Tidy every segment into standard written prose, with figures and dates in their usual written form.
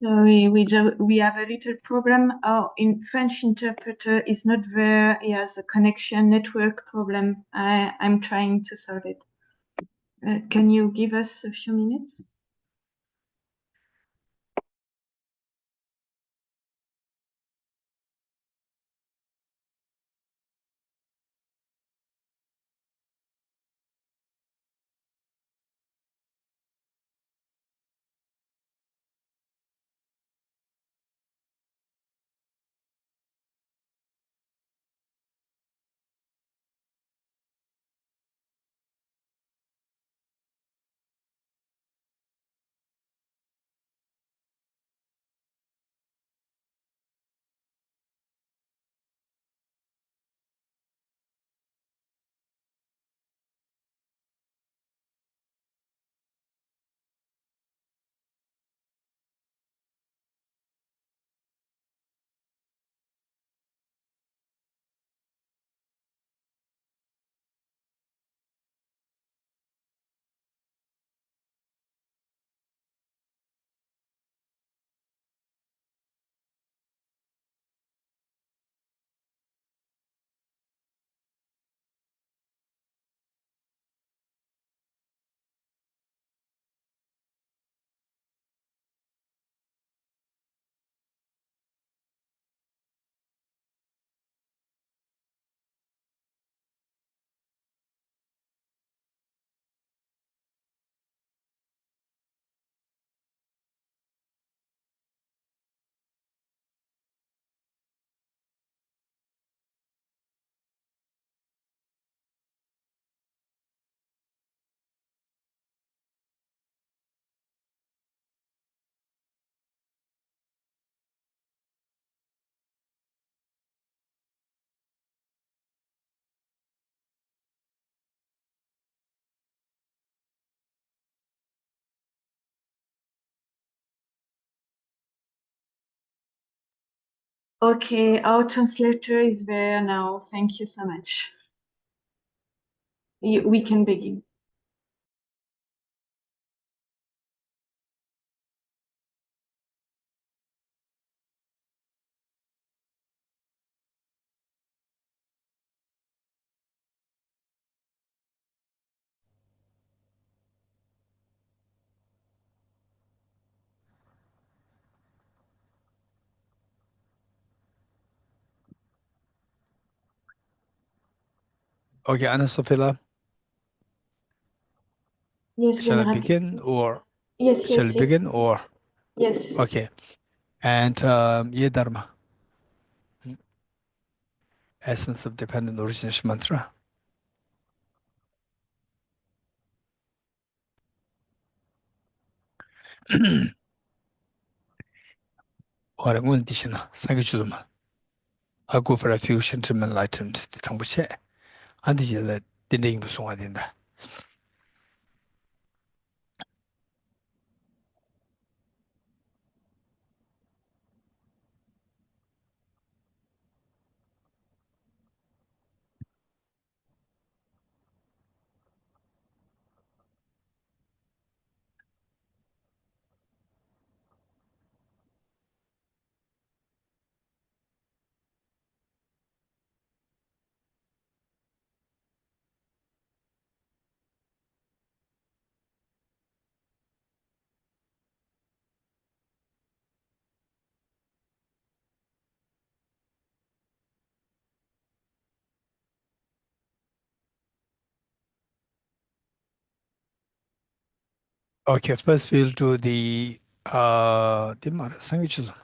Sorry, we have a little problem. Our French interpreter is not there. He has a connection network problem. I'm trying to solve it. Can you give us a few minutes? Okay, our translator is there now. Thank you so much. We can begin. Okay, Anna Sophia, Yes, shall I Venerable. begin or Yes, shall I yes, yes. begin or Yes. okay? And Ye Dharma, essence of dependent origination mantra. Orang ngun di shina sangi chuduma. I go for refuge and enlightened the tangbuche. Andi jile dinde yingbu songa dinda. Okay, first we'll do the sangi chuduma.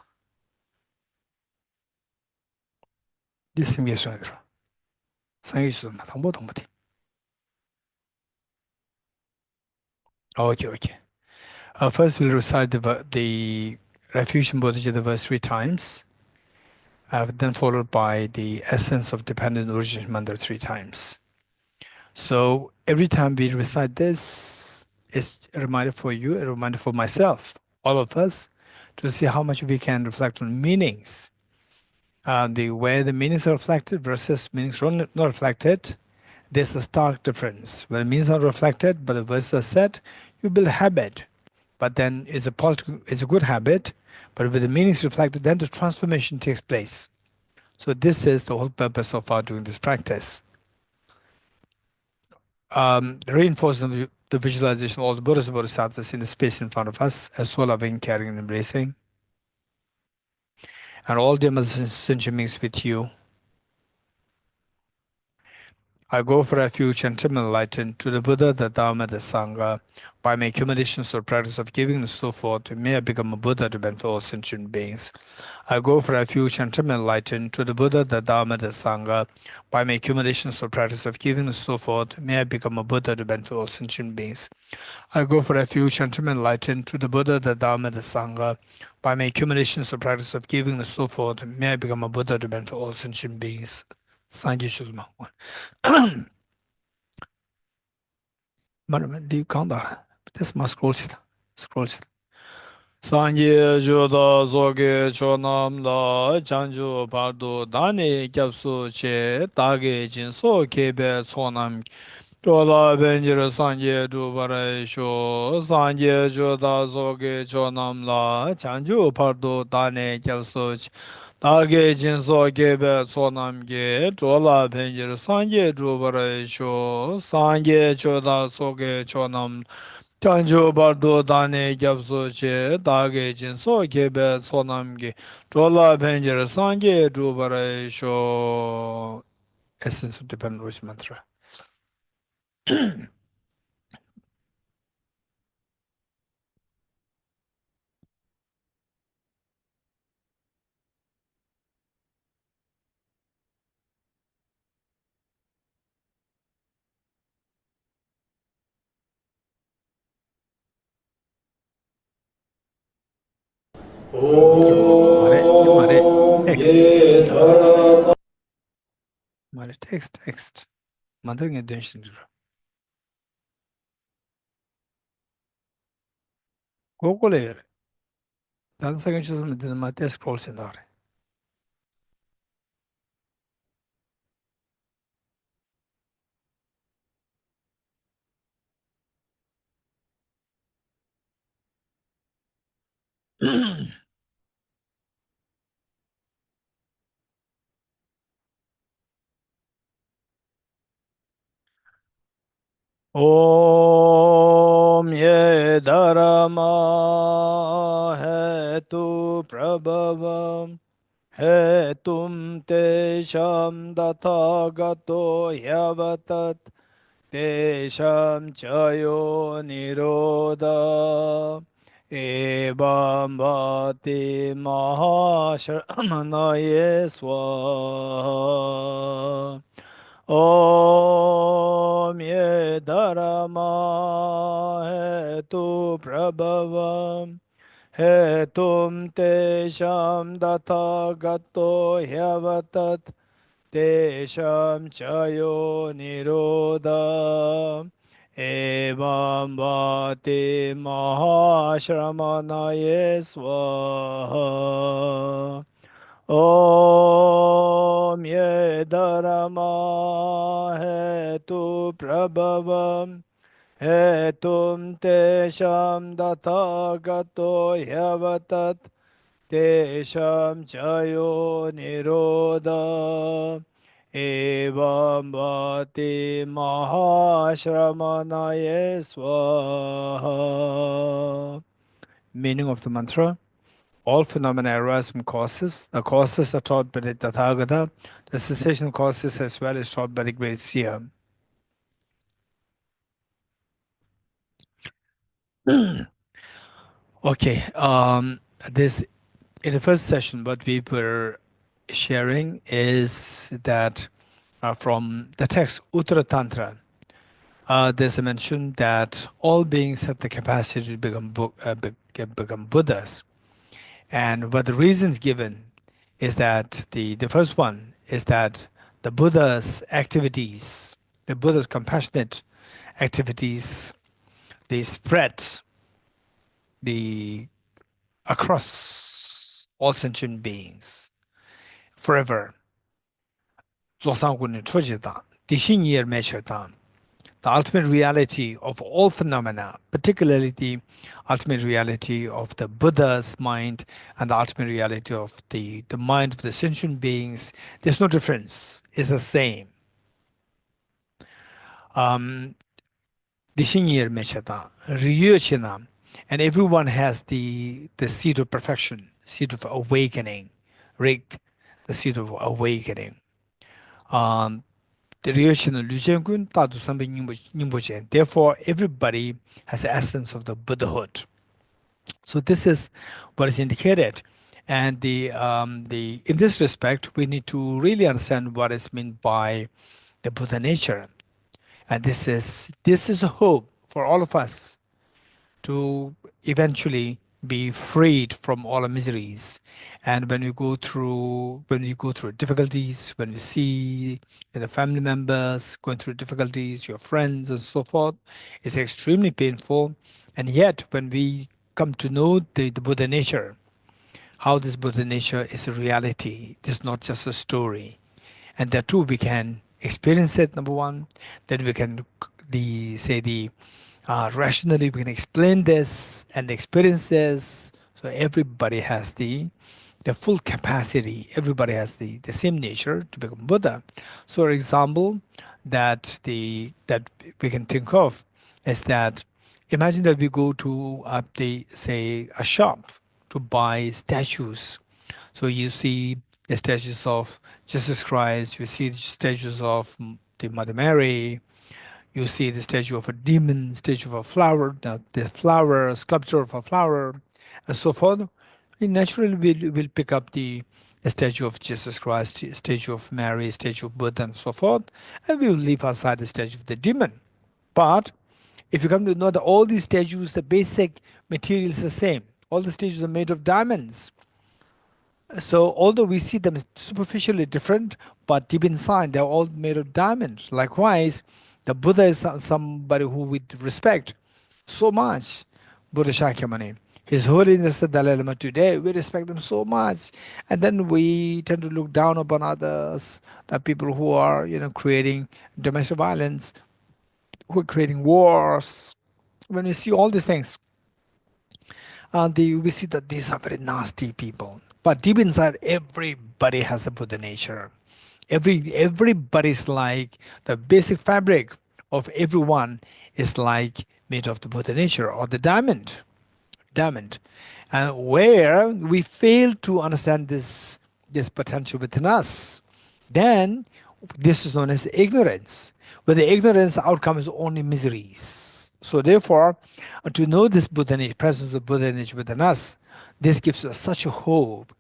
This is songa. Sangi chuduma tangbo tangbo. Okay, okay. First, we'll recite the Refusion Bodhicitta verse 3 times, then followed by the essence of dependent origination mantra 3 times. So every time we recite this, it's a reminder for you, a reminder for myself, all of us, to see how much we can reflect on meanings. The way the meanings are reflected versus meanings not reflected, there's a stark difference. When meanings are reflected, but the verses are said, you build habit. but then it's a positive, it's a good habit, but with the meanings reflected, then the transformation takes place. So this is the whole purpose of our doing this practice. Reinforcing the visualization of all the Buddhas and Bodhisattvas in the space in front of us, as well loving, caring, and embracing, and all the sentient beings with you. I go for refuge and am enlightened to the Buddha, the Dharma, the Sangha. By my accumulations or practice of giving and so forth, may I become a Buddha to benefit all sentient beings. I go for refuge and am enlightened to the Buddha, the Dharma, the Sangha. By my accumulations or practice of giving and so forth, may I become a Buddha to benefit all sentient beings. I go for refuge and am enlightened to the Buddha, the Dharma, the Sangha. By my accumulations or practice of giving and so forth, may I become a Buddha to benefit all sentient beings. Sanje Shuzma. Di kanda, this must scroll it. Scroll it. Sanje Joda Zoge Chonam La Chanju Pardo Dani Kyapsu Che Tage Jinso Kebe Chonam Chola Benjir Sanje Dubara Sho Sanje Joda Zoge Chonam La Chanju Pardo Dani Kyapsu Che Tage Jinso Kebe Chonam Ge Chola Benjir Sanje Dubara Sho Sanje Joda Zoge Chonam Chanju bardo dane gyabso che dage jinso kebe sonamgi chola penjere sanje drupare sho. Essence of Dependent Voice Mantra. Mare text. Mantra nge dönshin dura. Gokole yore. Dan sagan shuzum dina mate scroll sindare. Om ye dharma hetu prabhavam hetum te sham dathagato yavatat te sham chayo nirodha evam bhati mahashramanaye swaha. Om ye dharma hetu prabhavam hetum te sham dathagato yavatat te sham chayo nirodha evam bhati mahashramanaye swaha. Om ye dharma hetu prabhavam hetum te sham dathagato yavatat te sham chayo nirodha evam bhati mahashramanaye swaha. Meaning of the mantra: all phenomena arise from causes. The causes are taught by the Tathagata. The cessation of causes as well is taught by the great seer. Okay, this in the first session, what we were sharing is that from the text Uttara Tantra, there's a mention that all beings have the capacity to become Buddhas. And what the reasons given is that the first one is that the Buddha's activities, the Buddha's compassionate activities, they spread across all sentient beings forever. the ultimate reality of all phenomena, particularly the ultimate reality of the Buddha's mind and the ultimate reality of the mind of the sentient beings, there's no difference. It's the same. Dishinyer mechata, ryuchina, and everyone has the seed of perfection, seed of awakening, rig, the seed of awakening. The ryuchina lujengun tadu sambe nyingbochen. Therefore, everybody has the essence of the Buddhahood. So this is what is indicated, and the in this respect, we need to really understand what is meant by the Buddha nature. And this is a hope for all of us to eventually be freed from all our miseries. And when we go through difficulties, when we see the family members going through difficulties, your friends and so forth, it's extremely painful. And yet when we come to know the Buddha nature, how this Buddha nature is a reality, it's not just a story. And that too we can experience it, number one. Then we can rationally we can explain this and experience this. So everybody has the full capacity, everybody has the same nature to become Buddha. So for example that we can think of is that, imagine that we go to a shop to buy statues. So you see the statues of Jesus Christ, you see the statues of the Mother Mary, you see the statue of a demon, statue of a flower, the flower, sculpture of a flower, and so forth. We naturally will pick up the statue of Jesus Christ, statue of Mary, statue of Buddha, and so forth, and we will leave aside the statue of the demon. But if you come to know that all these statues, the basic material is the same. All the statues are made of diamonds. So although we see them superficially different, but deep inside they're all made of diamonds. Likewise, the Buddha is somebody who we respect so much. Buddha Shakyamuni, His Holiness the Dalai Lama today, we respect them so much. And then we tend to look down upon others, the people who are, creating domestic violence, who are creating wars. When we see all these things, we see that these are very nasty people. But deep inside, everybody has a Buddha nature. Everybody's like the basic fabric of everyone is like made of the Buddha nature or the diamond. And where we fail to understand this potential within us, then this is known as ignorance. Where the ignorance outcome is only miseries. So therefore, to know this Buddha nature, presence of Buddha nature within us, this gives us such a hope.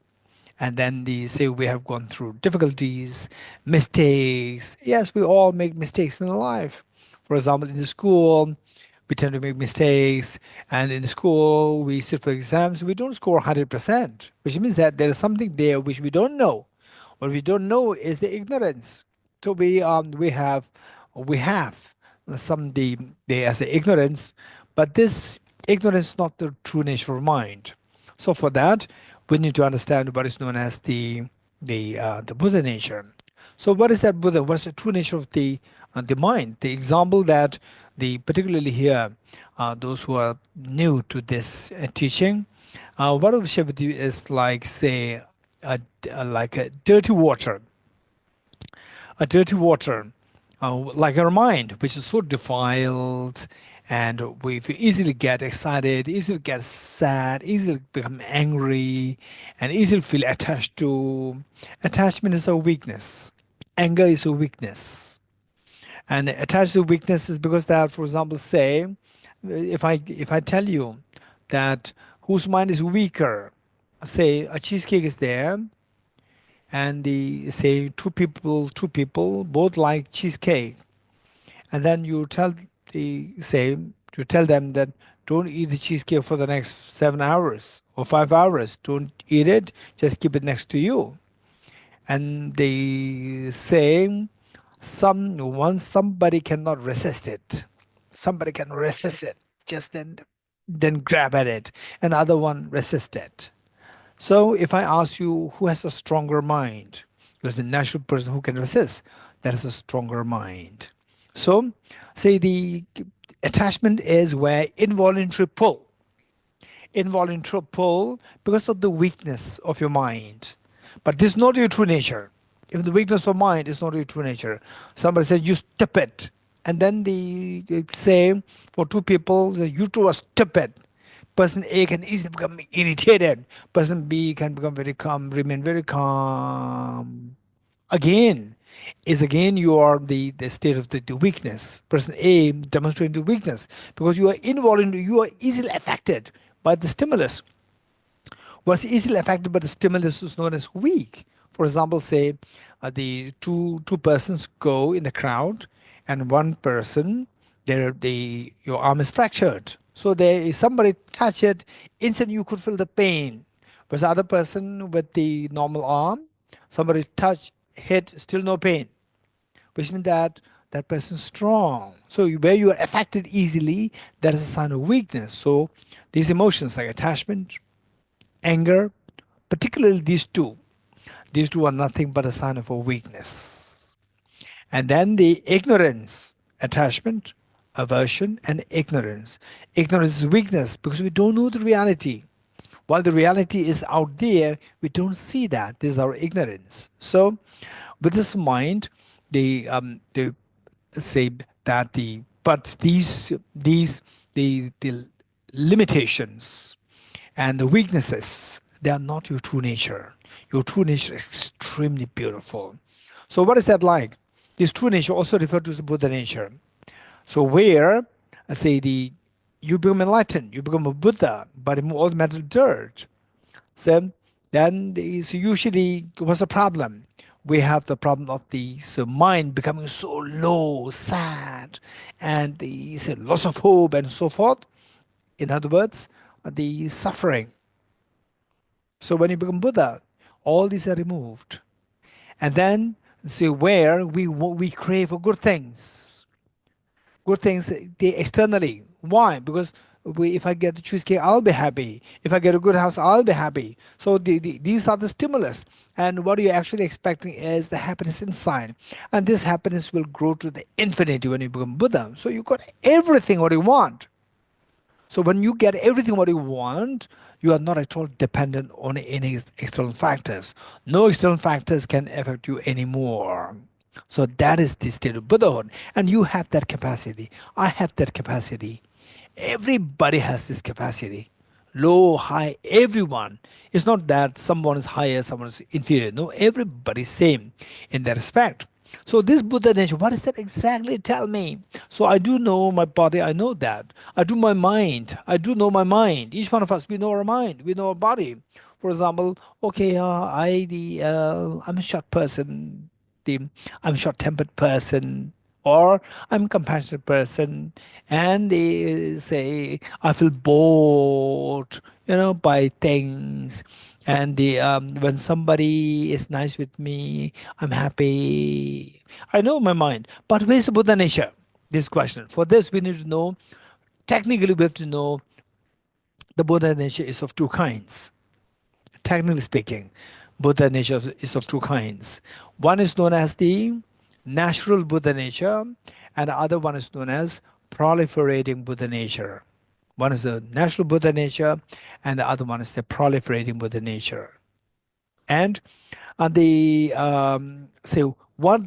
And then they say we have gone through difficulties, mistakes. Yes, we all make mistakes in life. For example, in the school, we tend to make mistakes. And in school, we sit for exams, we don't score 100%, which means that there is something there which we don't know. What we don't know is the ignorance. So we have some as the ignorance, but this ignorance is not the true nature of mind. So for that, we need to understand what is known as the Buddha nature. So what is that Buddha? What's the true nature of the mind? The example that particularly here, those who are new to this teaching, what I will share with you is like, say, like a dirty water. A dirty water, like our mind, which is so defiled, and we easily get excited, easily get sad, easily become angry, and easily feel attached to. Attachment is a weakness. Anger is a weakness. And attached to weakness is because that, for example, say, if I tell you that whose mind is weaker, say a cheesecake is there, and the say two people both like cheesecake, and then you tell them that don't eat the cheesecake for the next 7 hours or 5 hours. Don't eat it, just keep it next to you. And they say once somebody cannot resist it, just then grab at it, and other one resist it. So if I ask you who has a stronger mind, because the natural person who can resist, that is a stronger mind. So, say the attachment is where involuntary pull because of the weakness of your mind. But this is not your true nature. If the weakness of mind is not your true nature, somebody says you stupid, and then they say for two people that you two are stupid. Person A can easily become irritated. Person B can become very calm, remain very calm. Again you are the state of the weakness. Person A demonstrating the weakness because you are involuntary, you are easily affected by the stimulus. What's easily affected by the stimulus is known as weak. For example, say the two persons go in the crowd, and one person, your arm is fractured. So if somebody touch it, instantly you could feel the pain. But the other person with the normal arm, somebody touch, hit, still no pain, which means that that person is strong. So where you are affected easily, that is a sign of weakness. So these emotions like attachment, anger, particularly these two are nothing but a sign of a weakness. And then the ignorance, attachment, aversion, and ignorance. Ignorance is weakness because we don't know the reality. While the reality is out there, we don't see that. This is our ignorance. So, with this in mind, they say that the limitations and the weaknesses, they are not your true nature. Your true nature is extremely beautiful. So what is that like? This true nature also referred to as the Buddha nature. So where, say you become enlightened, you become a Buddha, but remove all the mental dirt. So then so usually what's the problem? We have the problem of the mind becoming so low, sad, and the loss of hope and so forth. In other words, the suffering. So when you become Buddha, all these are removed. And then, see where we crave for good things they externally. Why? Because if I get the cheesecake, I'll be happy. If I get a good house, I'll be happy. So these are the stimulus. And what you're actually expecting is the happiness inside. And this happiness will grow to the infinity when you become Buddha. So you got everything what you want. So when you get everything what you want, you are not at all dependent on any external factors. No external factors can affect you anymore. So that is the state of Buddhahood. And you have that capacity. I have that capacity. Everybody has this capacity. Low, high, everyone. It's not that someone is higher, someone is inferior. No, everybody's same in that respect. So this Buddha nature, what does that exactly tell me? So I do know my body, I know that. I do my mind, I do know my mind. Each one of us, we know our mind, we know our body. For example, okay, I'm a short person, I'm a short-tempered person, or I'm a compassionate person, and they say I feel bored, by things, and when somebody is nice with me, I'm happy. I know my mind, but where's the Buddha nature? This question. For this, we need to know. Technically, we have to know the Buddha nature is of two kinds. Technically speaking, Buddha nature is of two kinds. One is known as the natural Buddha nature, and the other one is known as proliferating Buddha nature. One is the natural Buddha nature, and the other one is the proliferating Buddha nature. And say what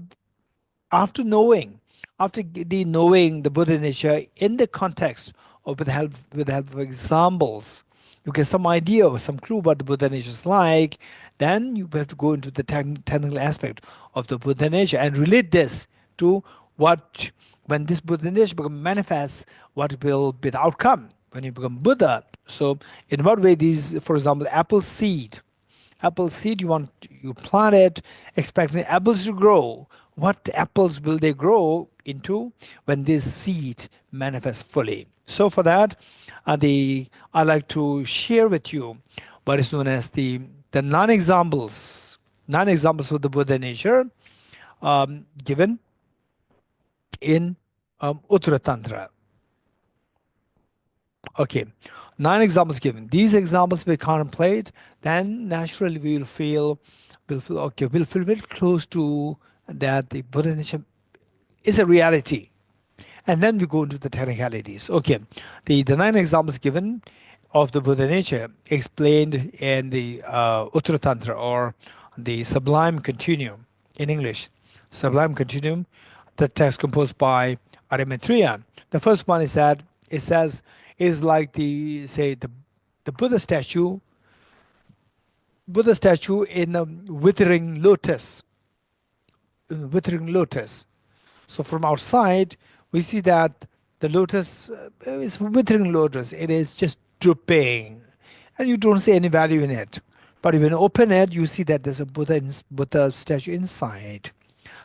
after knowing, knowing the Buddha nature in the context or with the help of examples, you get some idea or some clue what the Buddha nature is like. Then you have to go into the technical aspect of the Buddha nature and relate this to what, when this Buddha nature becomes manifests, what will be the outcome when you become Buddha. So in what way these, for example, apple seed, you plant it expecting apples to grow. What apples will they grow into when this seed manifests fully? So for that, I like to share with you what is known as the non-examples of the Buddha nature, given in Uttara Tantra. Okay, 9 examples given. These examples we contemplate, then naturally we'll feel okay, we'll feel very close to that the Buddha nature is a reality. and then we go into the technicalities. Okay, the 9 examples given of the Buddha nature explained in the Uttara Tantra, or the Sublime Continuum in English. Sublime Continuum, the text composed by Maitreya. The first one is that it says is like the Buddha statue in a withering lotus. Withering lotus. So from outside, we see that the lotus is withering lotus. It is just drooping, and you don't see any value in it. But when you open it, you see that there's a Buddha statue inside.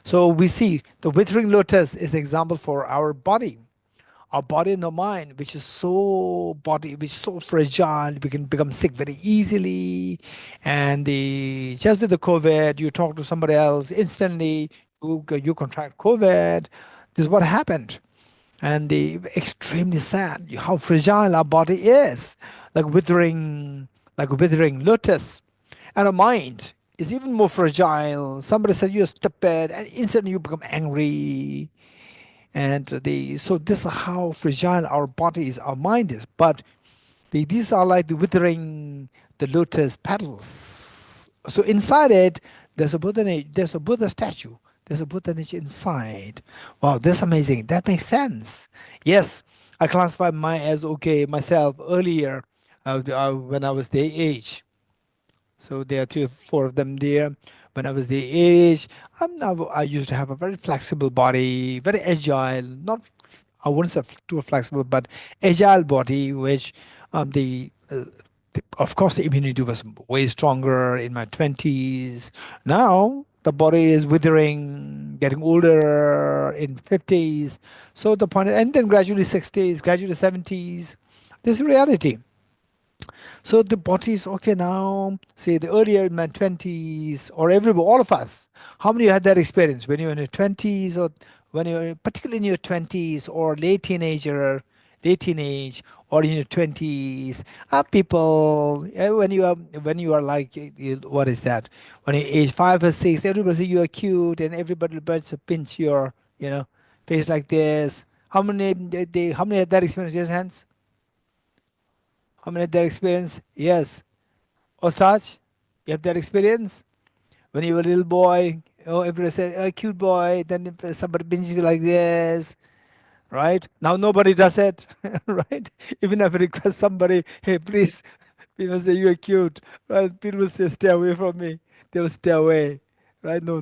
So we see the withering lotus is an example for our body and the mind, which is so fragile. We can become sick very easily, and just with the COVID, you talk to somebody else instantly, you contract COVID. This is what happened, and the extremely sad how fragile our body is, like a withering lotus, and our mind is even more fragile. Somebody said you're stupid, and instantly you become angry. And so this is how fragile our body is, our mind is. But these are like the lotus petals. So inside it, there's a Buddha statue. There's a Buddha nature inside. Wow, that's amazing. That makes sense. Yes, I classified myself earlier when I was their age. So there are 3 or 4 of them there. When I was the age, I used to have a very flexible body, very agile. Not, I wouldn't say too flexible, but agile body, which of course the immunity was way stronger in my 20s. Now the body is withering, getting older in 50s. So the point, and then gradually 60s, gradually 70s. This is reality. So the body is okay now. Say the earlier in my 20s, or all of us. How many of you had that experience when you're in your 20s, or when you're particularly in your 20s, or late teenage, or in your 20s? People, when you are like, what is that? When you're age 5 or 6, everybody say you are cute, and everybody wants to pinch your, face like this. How many had that experience? Yes, hands. How many had that experience? Yes. Ostaj, you have that experience? When you were a little boy, everybody said, oh, cute boy, then if somebody pinches you like this, right? Now nobody does it, right? Even if I request somebody, hey, please, people say you are cute, right? People will say, stay away from me. They will stay away, right? No,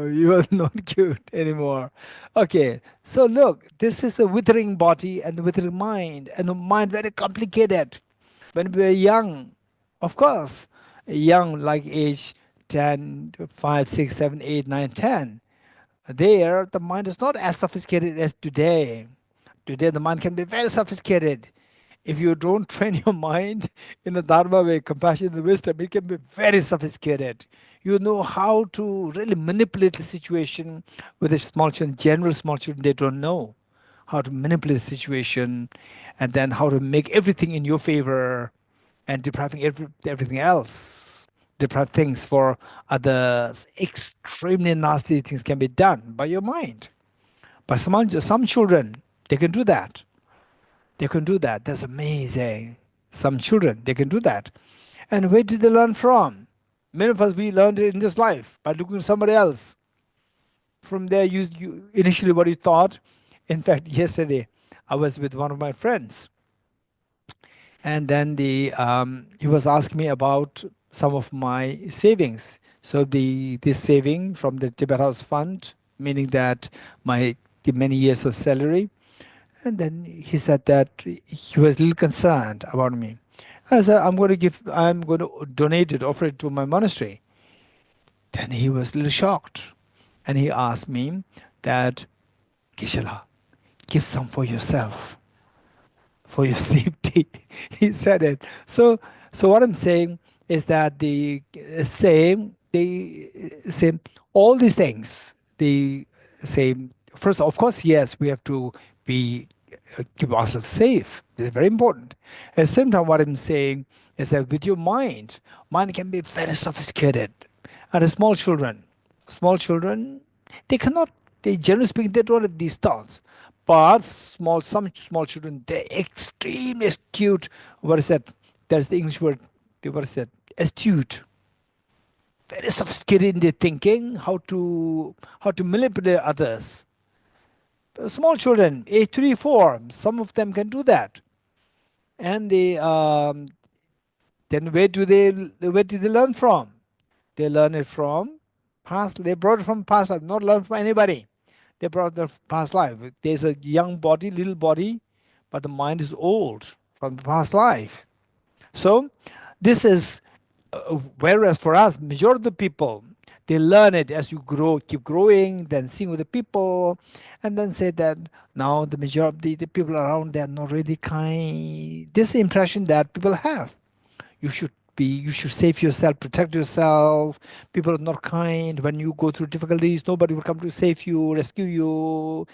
you are not cute anymore. Okay, so look, this is a withering body and withering mind, and the mind very complicated. When we were young, of course, young like age 10, 5, 6, 7, 8, 9, 10, there the mind is not as sophisticated as today. Today the mind can be very sophisticated. If you don't train your mind in the Dharma way, compassion and wisdom, it can be very sophisticated. You know how to really manipulate the situation with the small children. General small children, they don't know how to manipulate the situation, and then how to make everything in your favor, and depriving everything else. Deprive things for others. Extremely nasty things can be done by your mind. But some children, they can do that. They can do that. That's amazing. Some children, they can do that. And where did they learn from? Many of us, we learned it in this life by looking at somebody else. From there, you initially what you thought. In fact, yesterday, I was with one of my friends, and then he was asking me about some of my savings. So this saving from the Tibet House Fund, meaning that the many years of salary. And then he said that he was a little concerned about me. And I said, I'm going to donate it, offer it to my monastery. Then he was a little shocked. And he asked me that, Geshe-la, give some for yourself, for your safety. He said it. So what I'm saying is that the same all these things. The same. First, of course, yes, we have to keep ourselves safe. This is very important. At the same time, what I'm saying is that with your mind can be very sophisticated. And the small children, they generally speaking, they don't have these thoughts. But some small children, they're extremely astute. What is that? There's the English word. What is that? Astute. Very sophisticated in their thinking, how to manipulate others. Small children, age 3, 4, some of them can do that. And then where do they learn from? They learn it from past. They brought it from past life, not learn from anybody. They brought the past life. There's a young body, little body, but the mind is old from the past life. So this is, whereas for us, majority of the people, they learn it as you grow, keep growing, then seeing with the people, and then say that now the majority of the people around, they are not really kind. This is the impression that people have. You should save yourself, protect yourself. People are not kind. When you go through difficulties, nobody will come to save you, rescue you.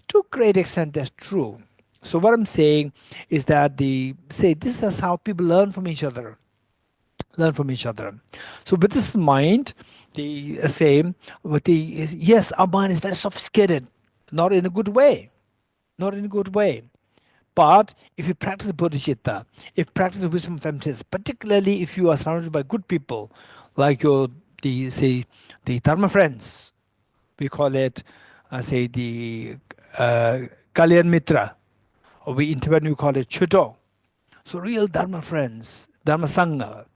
To a great extent, that's true. So what I'm saying is that this is how people learn from each other. Learn from each other. So with this in mind, yes, our mind is very sophisticated, not in a good way, not in a good way. But if you practice the bodhicitta, if you practice the wisdom of emptiness, particularly if you are surrounded by good people, like the dharma friends, we call it, the Kalyan Mitra, or in Tibetan we call it Chudo. So real dharma friends, dharma sangha,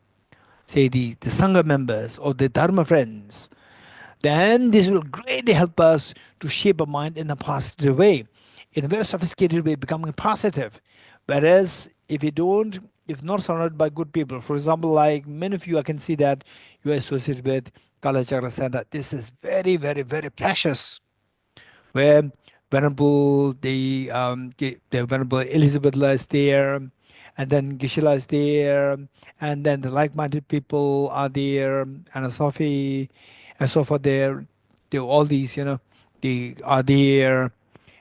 say the sangha members or the dharma friends, then this will greatly help us to shape our mind in a positive way, in a very sophisticated way, becoming positive. Whereas if not surrounded by good people, for example, like many of you, I can see that you are associated with Kalachakra Center. This is very, very, very precious. Where the Venerable Elizabeth is there, and then Gisela is there, and then the like-minded people are there, and Sophie, and so forth. They all these, they are there,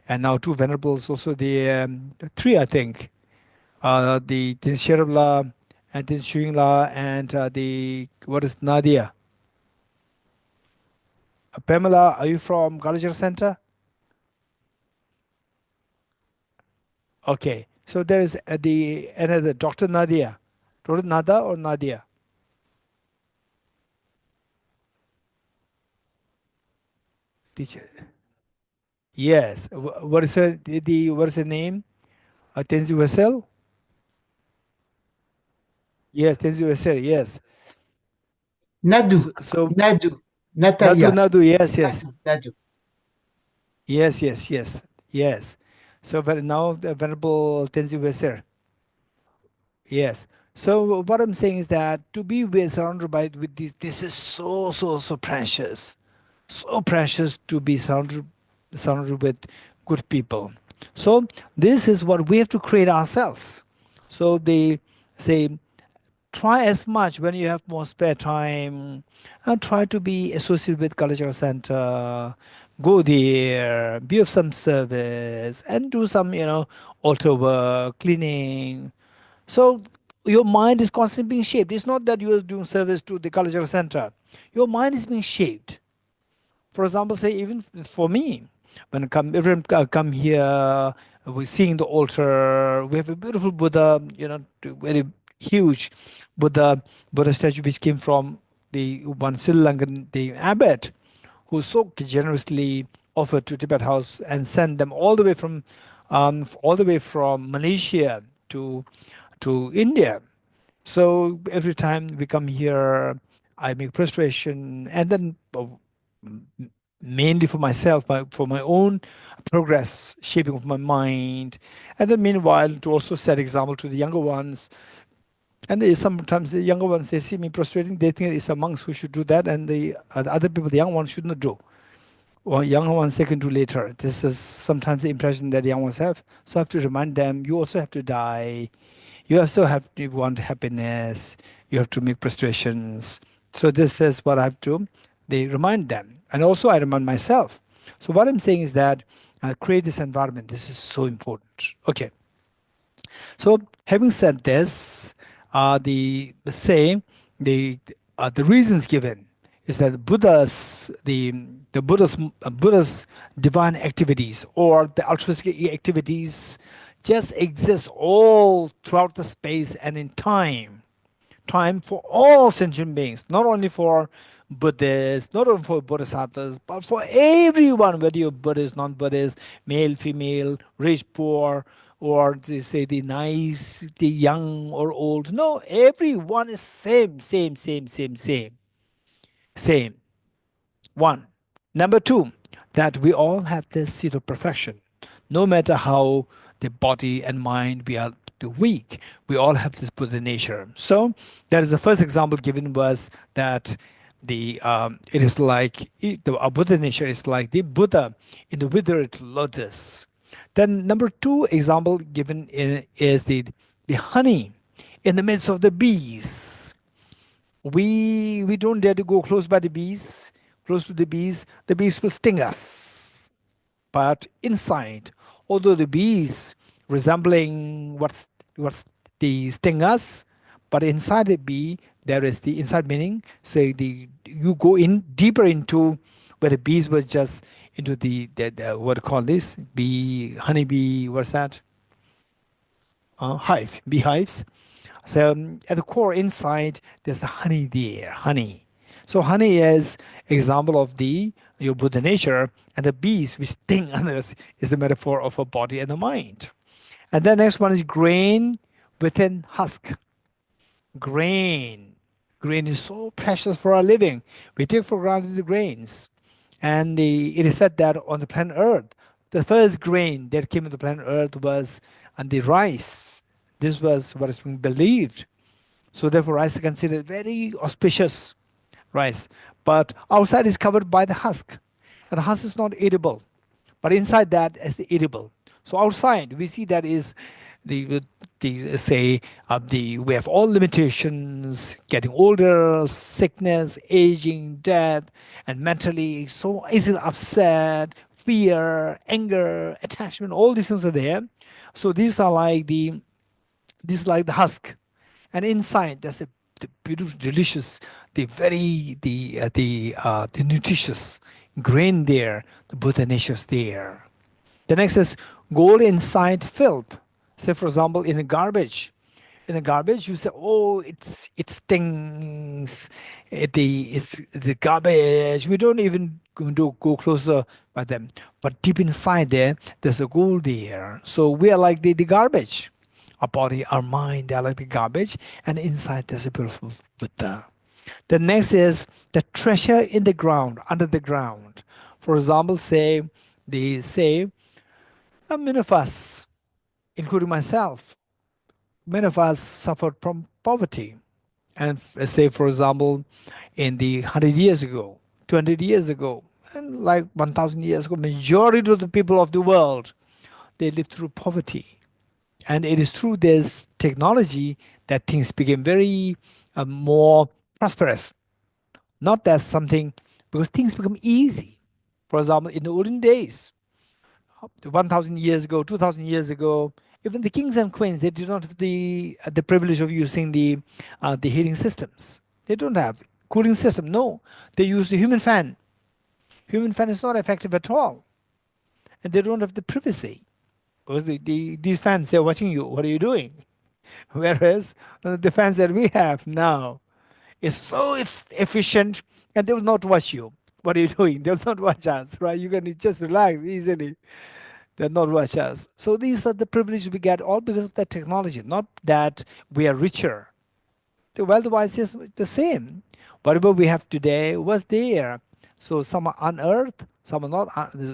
and now 2 venerables also there, 3 I think. The Sherabla, and then Shuingla, and what is Nadia? Pamela, are you from Kalachakra Center? Okay, so there is another Dr. Nadia. Dr. Nada or Nadia? Teacher. Yes. What is her name? Tenzi Vassel? Yes, Tenzi Vassel, yes. Nadu, So Nadu, Natalia. Nadu, yes, yes. Nadu. Yes. So now the Venerable Tenzi Vassel. Yes. So what I'm saying is that to be surrounded with this is so precious. So precious to be surrounded with good people. So this is what we have to create ourselves. So they say, try as much when you have more spare time, and try to be associated with Kalachakra Center. Go there, be of some service, and do some, altar work, cleaning. So your mind is constantly being shaped. It's not that you are doing service to the Kalachakra Center. Your mind is being shaped. For example, say even for me, when everyone come here, we're seeing the altar. We have a beautiful Buddha, very huge Buddha statue which came from the one Sri Lankan, the abbot, who so generously offered to Tibet House and sent them all the way from Malaysia to India. So every time we come here, I make prostration, and then mainly for myself, for my own progress, shaping of my mind, and then meanwhile to also set example to the younger ones. And sometimes the younger ones, they see me prostrating, they think it's a monks who should do that, and the other people, the young ones, should not do. Or younger ones, they can do later. This is sometimes the impression that the young ones have. So I have to remind them, you also have to die. You also have to want happiness. You have to make prostrations. So this is what I have to. They remind them, and also I remind myself. So what I'm saying is that create this environment. This is so important. Okay. So having said this, the reasons given is that Buddha's divine activities or the altruistic activities just exist all throughout the space and in time for all sentient beings, not only for Buddhists, not only for Bodhisattvas, but for everyone, whether you're Buddhist, non-Buddhist, male, female, rich, poor, or they say the nice, the young or old. No, everyone is same. One. Number two, that we all have this seed of perfection. No matter how the body and mind we are weak, we all have this Buddha nature. So that is the first example given was that it is like our Buddha nature is like the Buddha in the withered lotus. Then number two example given is the honey in the midst of the bees. We don't dare to go close to the bees. The bees will sting us. But inside, although the bees resembling what's the sting us, but inside the bee there is the inside meaning. So you go in deeper into where the bees was just into the what do you call this bee honeybee. What's that? Hive, beehives. So at the core inside, there's the honey there, honey. So honey is example of your Buddha nature, and the bees which sting others is the metaphor of a body and a mind. And the next one is grain within husk. Grain. Grain is so precious for our living. We take for granted the grains. And it is said that on the planet Earth, the first grain that came into planet Earth was the rice. This was what is being believed. So therefore, rice is considered very auspicious rice. But outside is covered by the husk. And the husk is not edible. But inside that is the edible. So outside, we see that is we have all limitations, getting older, sickness, aging, death, and mentally so easily upset, fear, anger, attachment, all these things are there. So these are like the husk, and inside there's the beautiful, delicious, the nutritious grain there. The Buddha nature is there. The next is gold inside filth. Say for example, in the garbage. In the garbage, you say, "Oh, it stinks. It's the garbage." We don't even go closer by them. But deep inside there's a gold there. So we are like the garbage. Our body, our mind, they are like the garbage, and inside there's a beautiful Buddha. The next is the treasure in the ground, under the ground. For example, many of us, including myself, many of us suffered from poverty. And say, for example, in the 100 years ago, 200 years ago, and like 1,000 years ago, majority of the people of the world, they lived through poverty. And it is through this technology that things became very more prosperous. Not that something, because things become easy. For example, in the olden days, 1,000 years ago, 2,000 years ago, even the kings and queens, they did not have the privilege of using the heating systems. They don't have cooling system. No, they use the human fan. Human fan is not effective at all, and they don't have the privacy because these fans, they're watching you. What are you doing? Whereas the fans that we have now is so efficient, and they will not watch you. What are you doing? They'll not watch us, right? You can just relax easily. They'll not watch us. So these are the privileges we get, all because of the technology, not that we are richer. The wealth-wise is the same. Whatever we have today was there. So some are unearthed, some are not.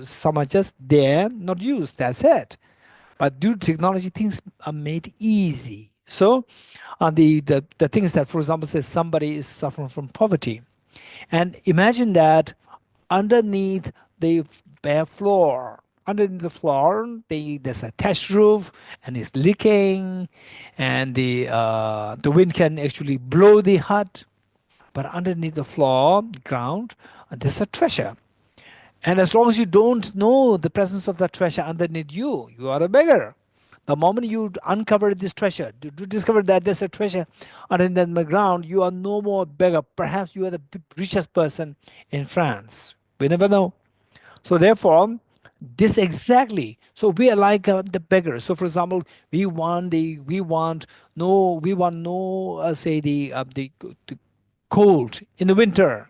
Some are just there, not used. That's it. But due to technology, things are made easy. So the things that, for example, says somebody is suffering from poverty, and imagine that underneath the bare floor, underneath the floor, there's a thatched roof, and it's leaking, and the wind can actually blow the hut. But underneath the floor, ground, there's a treasure. And as long as you don't know the presence of that treasure underneath you, you are a beggar. The moment you uncover this treasure, to discover that there's a treasure under the ground, you are no more beggar. Perhaps you are the richest person in France. We never know. So therefore, this exactly. So we are like the beggars. So for example, we want no say the cold in the winter,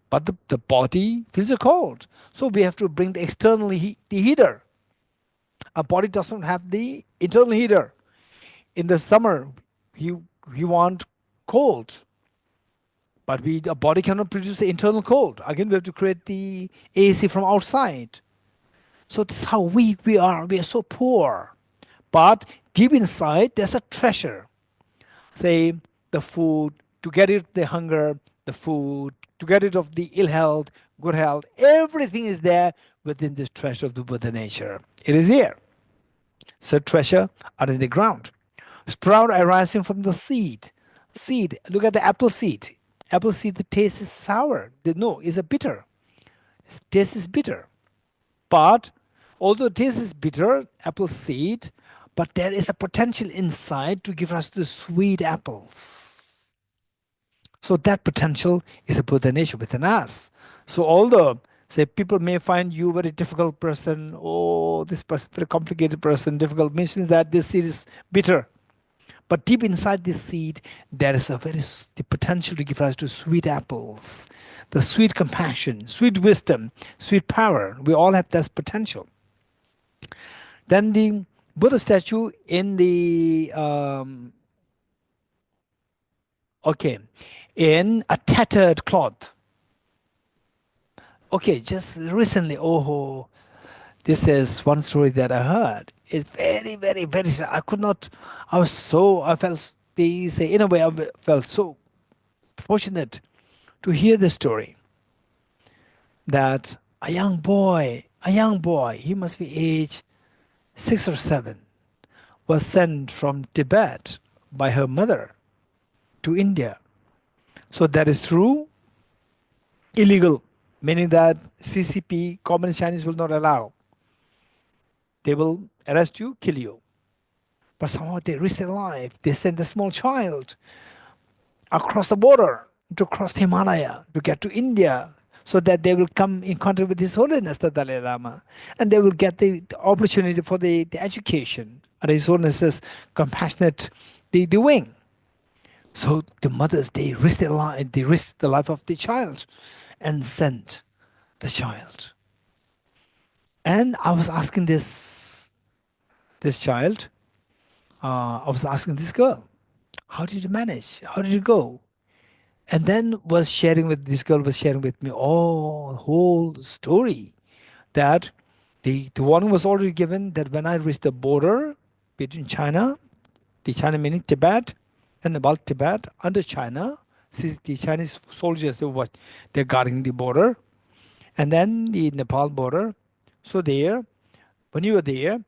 but the body feels the cold. So we have to bring the external the heater. Our body doesn't have the internal heater. In the summer, we want cold, but the body cannot produce the internal cold. Again, we have to create the AC from outside. So this is how weak we are. We are so poor. But deep inside, there's a treasure. Say, the food, to get rid of the hunger, the food, to get rid of the ill health, good health, everything is there within this treasure of the Buddha nature. It is there. So treasure are in the ground. Sprout arising from the seed. Seed, look at the apple seed. Apple seed, the taste is sour. No, it's a bitter. Its taste is bitter. But although taste is bitter, apple seed, but there is a potential inside to give us the sweet apples. So that potential is a Buddha nature within us. So although, say, people may find you a very difficult person, oh, this person, very complicated person, difficult, means that this seed is bitter. But deep inside this seed, there is the potential to give us to sweet apples, the sweet compassion, sweet wisdom, sweet power. We all have that potential. Then the Buddha statue in the in a tattered cloth. Okay, just recently, this is one story that I heard. It's very, very, very sad. I felt, they say, in a way, I felt so fortunate to hear the story that a young boy, he must be age 6 or 7, was sent from Tibet by her mother to India. So that is true, illegal, meaning that CCP, Communist Chinese, will not allow. They will arrest you, kill you. But somehow they risk their life. They send a small child across the border to cross the Himalaya to get to India so that they will come in contact with His Holiness the Dalai Lama, and they will get the opportunity for the education and His Holiness's compassionate the wing. So the mothers, they risk their life, they risk the life of the child and sent the child. And I was asking this child, I was asking this girl, how did you manage? How did you go? And then this girl was sharing with me the whole story, that the warning was already given that when I reached the border between China, the China meaning Tibet, and about Tibet, under China, the Chinese soldiers, they're guarding the border, and then the Nepal border. So there, when you are there,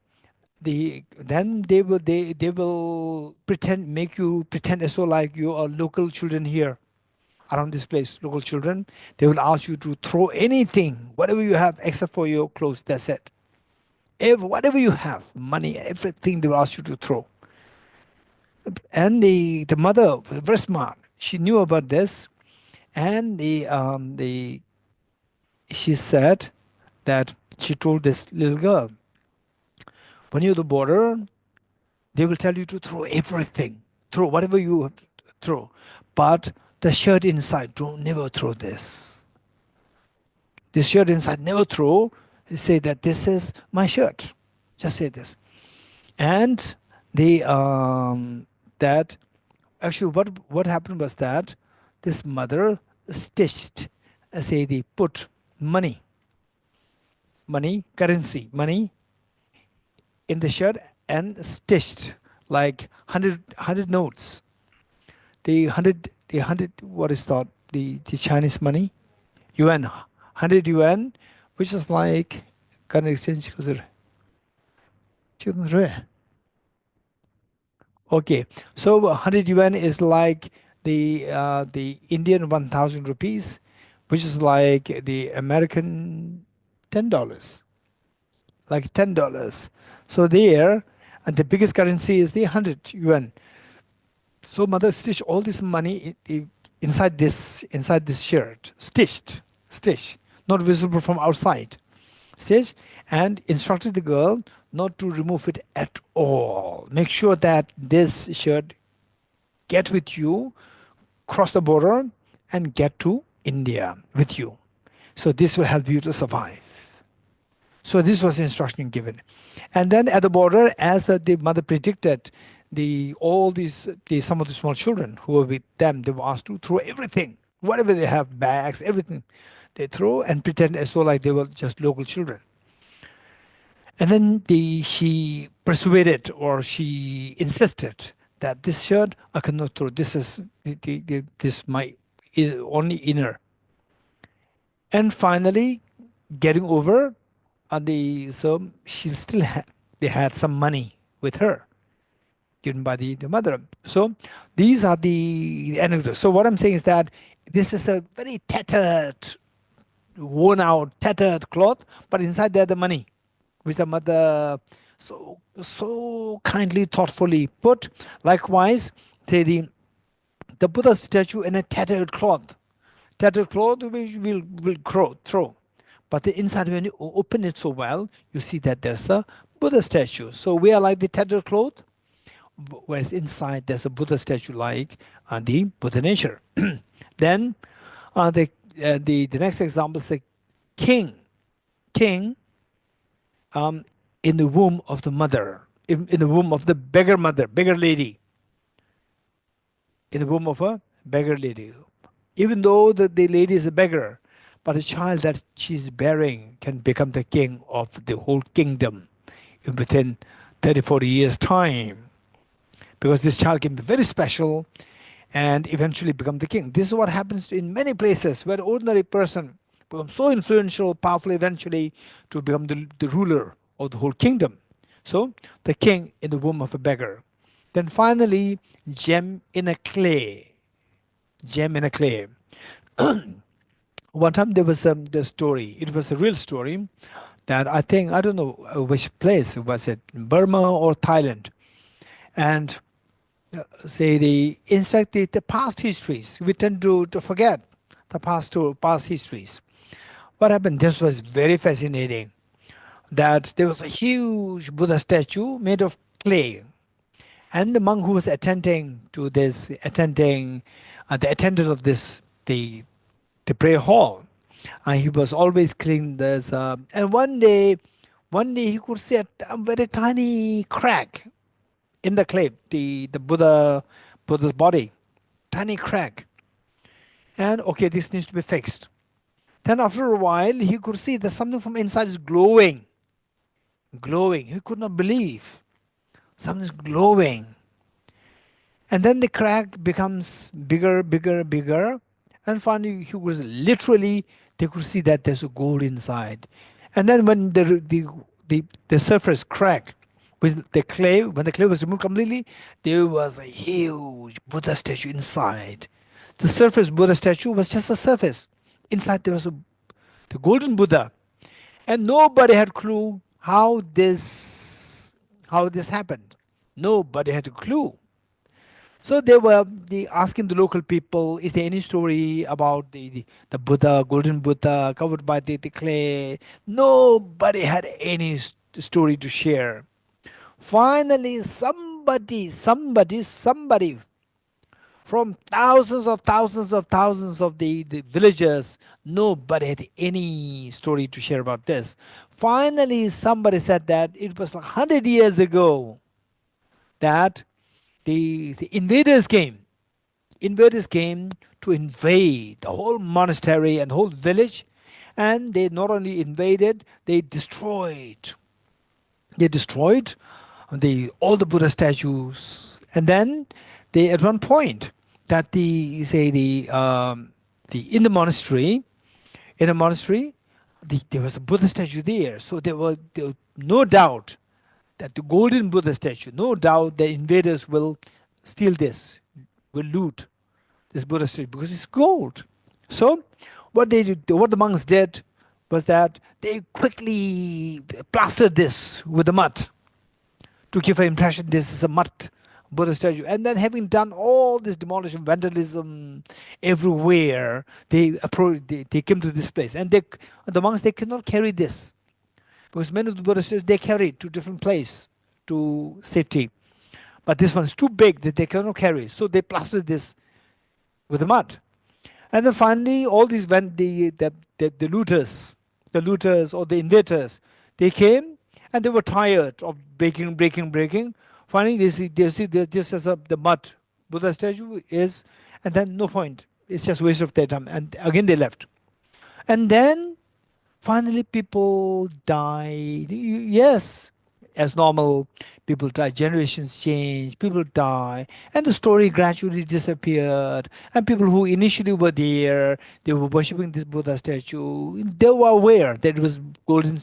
then they will make you pretend as though like you are local children here around this place, local children. They will ask you to throw anything, whatever you have, except for your clothes. That's it. Whatever you have, money, everything, they will ask you to throw. And the mother, very smart, she knew about this, and she said that she told this little girl, when you're at the border, they will tell you to throw everything, throw whatever you have to throw, but the shirt inside, never throw this. This shirt inside, never throw. They say that this is my shirt. Just say this. And that actually what happened was that this mother stitched, they put money, currency, money in the shirt and stitched like 100 notes. The 100, what is that? The Chinese money, yuan, 100 yuan, which is like current exchange. Okay, so 100 yuan is like the Indian 1,000 rupees, which is like the American $10, like $10. So there, and the biggest currency is the 100 yuan. So mother stitched all this money inside this shirt, stitch, not visible from outside, stitch, and instructed the girl not to remove it at all. Make sure that this shirt get with you, cross the border, and get to India with you. So this will help you to survive. So this was the instruction given. And then at the border, as the mother predicted, some of the small children who were with them, they were asked to throw everything, whatever they have, bags, everything, they throw and pretend as though like they were just local children. And then she persuaded, or she insisted, that this shirt I cannot throw. This is this my only inner. And finally, getting over, so she still they had some money with her, given by the mother. So these are the anecdotes. So what I'm saying is that this is a very tattered, worn out, tattered cloth, but inside there the money, which the mother so kindly, thoughtfully put. Likewise, the Buddha statue in a tattered cloth. Tattered cloth will throw. But the inside, when you open it so well, you see that there's a Buddha statue. So we are like the tattered cloth, whereas inside there's a Buddha statue like the Buddha nature. Then the next example is a king. King in the womb of the mother, in the womb of the beggar mother, beggar lady. In the womb of a beggar lady. Even though the lady is a beggar, but the child that she's bearing can become the king of the whole kingdom within 30, 40 years' time. Because this child can be very special and eventually become the king. This is what happens in many places where the ordinary person becomes so influential, powerful eventually to become the ruler of the whole kingdom. So the king in the womb of a beggar. Then finally, gem in a clay. Gem in a clay. One time there was the story, it was a real story, that I don't know which place, was it Burma or Thailand? And say the past histories, we tend to forget the past histories. What happened? This was very fascinating, that there was a huge Buddha statue made of clay. And the monk who was attending to this, the attendant of this, the prayer hall, he was always cleaning this. And one day he could see a very tiny crack in the clay, the Buddha's body, tiny crack. And okay, this needs to be fixed. Then after a while, he could see that something from inside is glowing. He could not believe. Something's glowing. And then the crack becomes bigger. And finally, he was literally, they could see that there's a gold inside. And then when the surface cracked with the clay, when the clay was removed completely, there was a huge Buddha statue inside. The surface Buddha statue was just a surface. Inside there was the golden Buddha. And nobody had clue how this happened. Nobody had a clue. So they were asking the local people, is there any story about the Buddha, golden Buddha covered by the clay? Nobody had any story to share. Finally, somebody from thousands of the villagers, nobody had any story to share about this. Finally, somebody said that it was 100 years ago that the invaders came to invade the whole monastery and the whole village. And they not only invaded, they destroyed all the Buddha statues. And then they, at one point, that in the monastery, there was a Buddha statue there. So there was no doubt that the golden Buddha statue, no doubt the invaders will steal this, will loot this Buddha statue because it's gold. So what the monks did was that they quickly plastered this with the mud to give an impression this is a mud Buddha statue. And then having done all this demolition, vandalism everywhere, they came to this place. And the monks, they cannot carry this. Because many of the Buddha statues, they carry it to different place to safety. But this one is too big that they cannot carry. So they plastered this with the mud. And then finally, all these, when the looters or the invaders, they came and they were tired of breaking. Finally, they see just as the mud Buddha statue is, and then no point. It's just waste of their time. And again, they left. And then finally, people die. Yes, as normal, people die. Generations change. People die, and the story gradually disappeared. And people who initially were there, they were worshipping this Buddha statue. They were aware that it was golden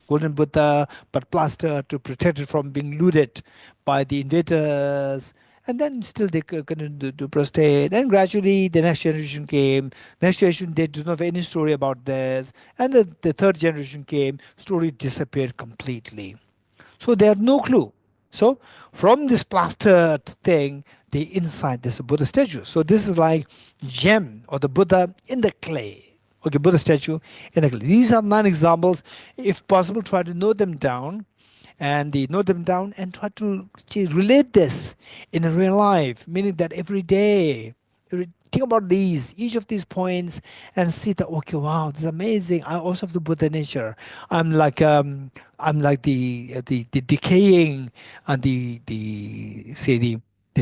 Buddha, but plastered to protect it from being looted by the invaders. And then still they continued to prostrate. And gradually the next generation came. Next generation, they do not have any story about this. And the third generation came. Story disappeared completely. So they had no clue. So from this plastered thing, they inside this Buddha statue. So this is like gem or the Buddha in the clay. Okay, Buddha statue in the clay. These are 9 examples. If possible, try to note them down. And try to relate this in a real life, meaning that every day, think about each of these points, and see that, okay, wow, this is amazing. I also have the Buddha nature. I'm like the decaying and the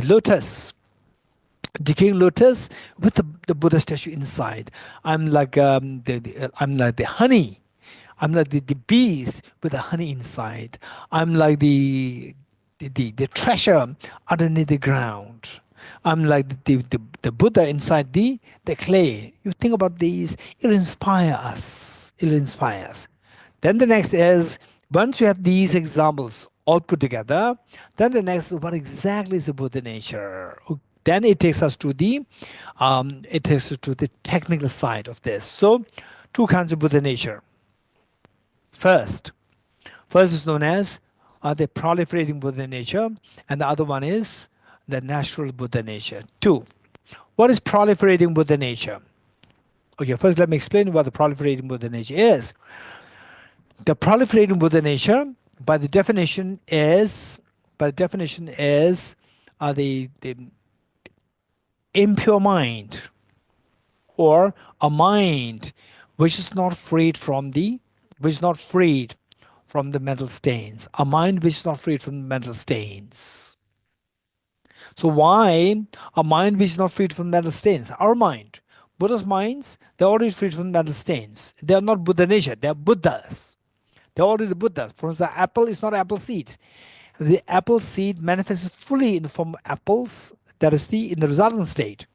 lotus. Decaying lotus with the Buddha statue inside. I'm like the honey. I'm like the bees with the honey inside. I'm like the treasure underneath the ground. I'm like the Buddha inside the clay. You think about these, it'll inspire us. Then the next is, once you have these examples all put together, then the next is, what exactly is the Buddha nature? Then it takes us to the technical side of this. So 2 kinds of Buddha nature. First is known as the proliferating Buddha nature, and the other one is the natural Buddha nature. 2. What is proliferating Buddha nature? Okay, first let me explain what the proliferating Buddha nature is. The proliferating Buddha nature, by the definition, is the impure mind, or a mind which is not freed from the mental stains. A mind which is not freed from the mental stains. So why a mind which is not freed from mental stains? Our mind, Buddha's minds, they're already freed from mental stains. They are not Buddha nature, they are Buddhas. They're already Buddhas. For instance, apple is not apple seed. The apple seed manifests fully in the form of apples, that is in the resultant state.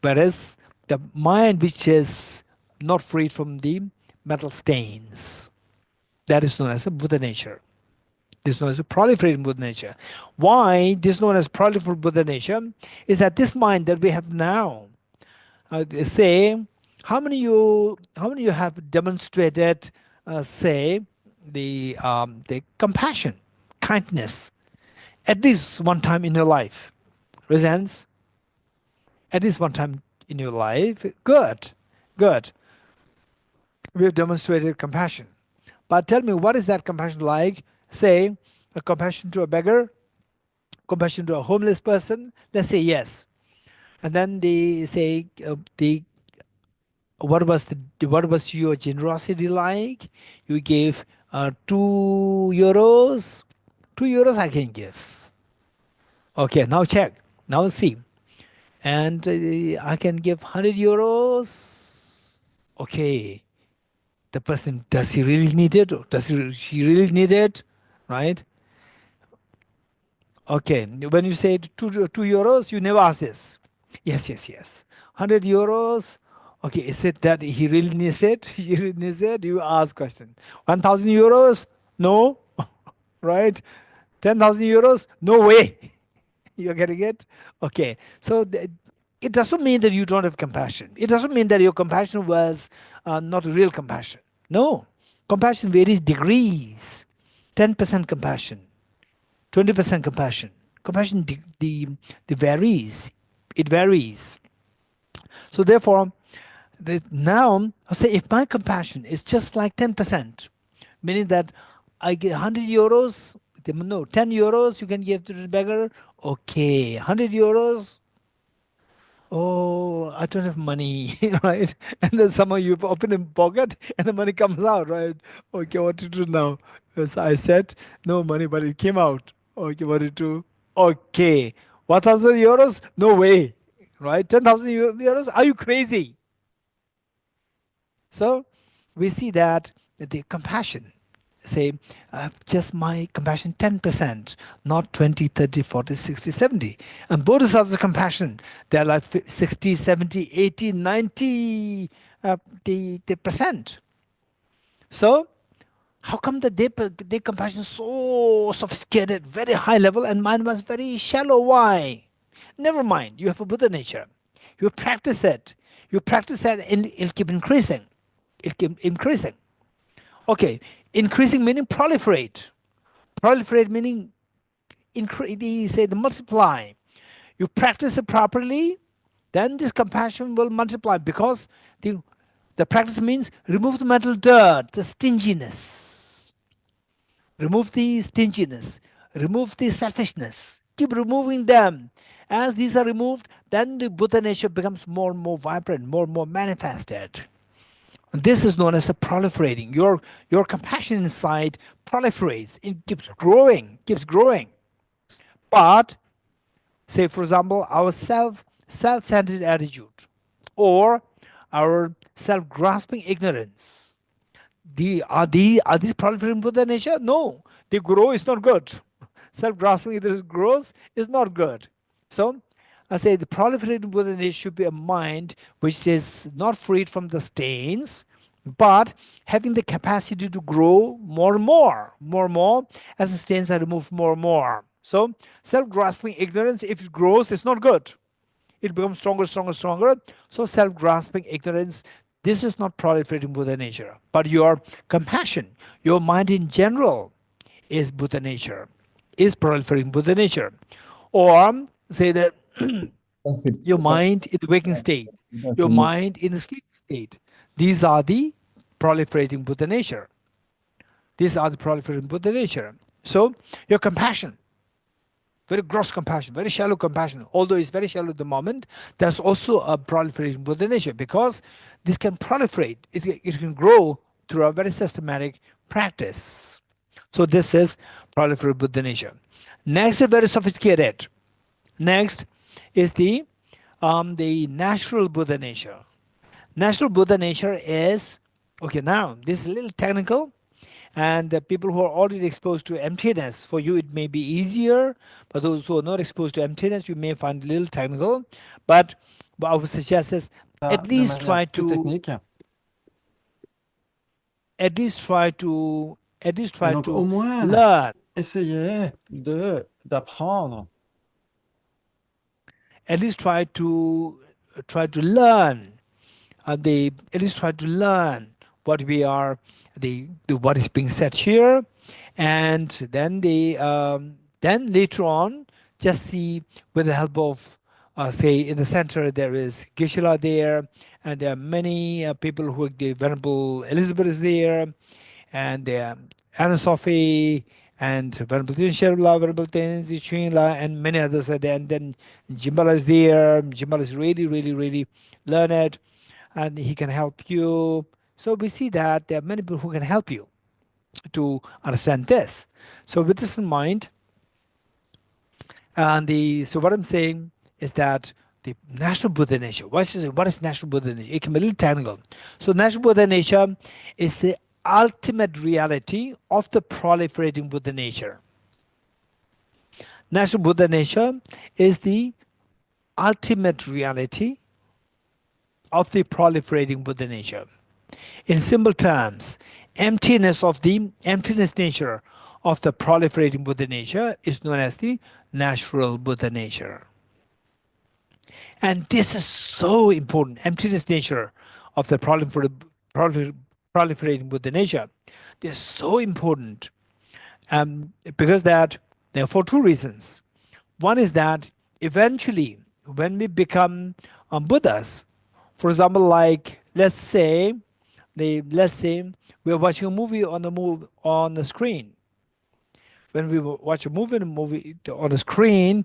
Whereas the mind which is not freed from the mental stains, that is known as a Buddha nature. This is known as a proliferating Buddha nature. Why this is known as proliferating Buddha nature is that this mind that we have now, say, how many you have demonstrated, say, the compassion, kindness, at least one time in your life? Raise hands. At least one time in your life. Good. We have demonstrated compassion. But tell me, what is that compassion like? Say, a compassion to a beggar, compassion to a homeless person. Let's say yes. And then they say, what was your generosity like? You gave 2 euros. 2 euros I can give. Okay, now check. Now see. And I can give 100 euros. Okay. The person, does he really need it? Or does she really need it? Right? Okay. When you say 2 euros, you never ask this. Yes. 100 euros. Okay. Is it that he really needs it? He really needs it? You ask question. 1,000 euros? No. Right? 10,000 euros? No way. You're getting it? Okay. So it doesn't mean that you don't have compassion. It doesn't mean that your compassion was not real compassion. No. Compassion varies degrees. 10% compassion. 20% compassion. Compassion varies. It varies. So therefore, now I'll say if my compassion is just like 10%, meaning that I get 100 euros, no, 10 euros you can give to the beggar. Okay, 100 euros. Oh, I don't have money, right? And then somehow you open a pocket and the money comes out, right? Okay, what to do now? As I said, no money, but it came out. Okay, what to do? Okay, 1,000 euros? No way, right? 10,000 euros? Are you crazy? So we see that the compassion, say, just my compassion 10%, not 20, 30, 40, 60, 70. And Bodhisattvas compassion, they're like 60, 70, 80, 90 the percent. So how come that their compassion is so sophisticated, very high level, and mine was very shallow? Why? Never mind, you have a Buddha nature. You practice it. You practice it and it'll keep increasing. It'll keep increasing. Okay, increasing meaning proliferate. Proliferate meaning the multiply. You practice it properly, then this compassion will multiply, because the practice means remove the mental dirt, the stinginess. Remove the stinginess. Remove the selfishness. Keep removing them. As these are removed, then the Buddha nature becomes more and more vibrant, more and more manifested. This is known as the proliferating. Your compassion inside proliferates. It keeps growing, keeps growing. But, say for example, our self-centered attitude, or our self-grasping ignorance, are these proliferating Buddha nature? No, they grow is not good. Self-grasping ignorance grows is not good. So I say the proliferating Buddha nature should be a mind which is not freed from the stains, but having the capacity to grow more and more as the stains are removed more and more. So self-grasping ignorance, if it grows, it's not good. It becomes stronger, stronger, stronger. So self-grasping ignorance, this is not proliferating Buddha nature. But your compassion, your mind in general is Buddha nature, is proliferating Buddha nature. Or say that your mind in the waking state, your mind in the sleeping state. These are the proliferating Buddha nature. These are the proliferating Buddha nature. So your compassion, very gross compassion, very shallow compassion, although it's very shallow at the moment, there's also a proliferating Buddha nature, because this can proliferate. It can grow through a very systematic practice. So this is proliferating Buddha nature. Next is very sophisticated. Next is the natural Buddha nature. Natural Buddha nature is, okay, now this is a little technical, and the people who are already exposed to emptiness, for you it may be easier, but those who are not exposed to emptiness, you may find it a little technical. But what I would suggest is at least try to au moins, learn. Essayez d'apprendre. At least try to learn. At least try to learn what we are, what is being said here, and then then later on, just see with the help of, say in the center there is Geshe there, and there are many people who, the Venerable Elizabeth is there, and Anna Sophie, and Venerable Tinsherla, Venerable Tenzi Chwingla, and many others are there. And then Jimbala is there. Jimbala is really, really, really learned, and he can help you. So we see that there are many people who can help you to understand this. So with this in mind, and so what I'm saying is that the natural Buddha nature, what is natural Buddha nature? It can be a little technical. So natural Buddha nature is the ultimate reality of the proliferating Buddha nature. Natural Buddha nature is the ultimate reality of the proliferating Buddha nature. In simple terms, emptiness nature of the proliferating Buddha nature is known as the natural Buddha nature. And this is so important, emptiness nature of the proliferating Buddha nature. This is so important, because that There are for two reasons. One is that eventually, when we become Buddhas, for example, like let's say we're watching a movie on the screen. When we watch a movie on the screen,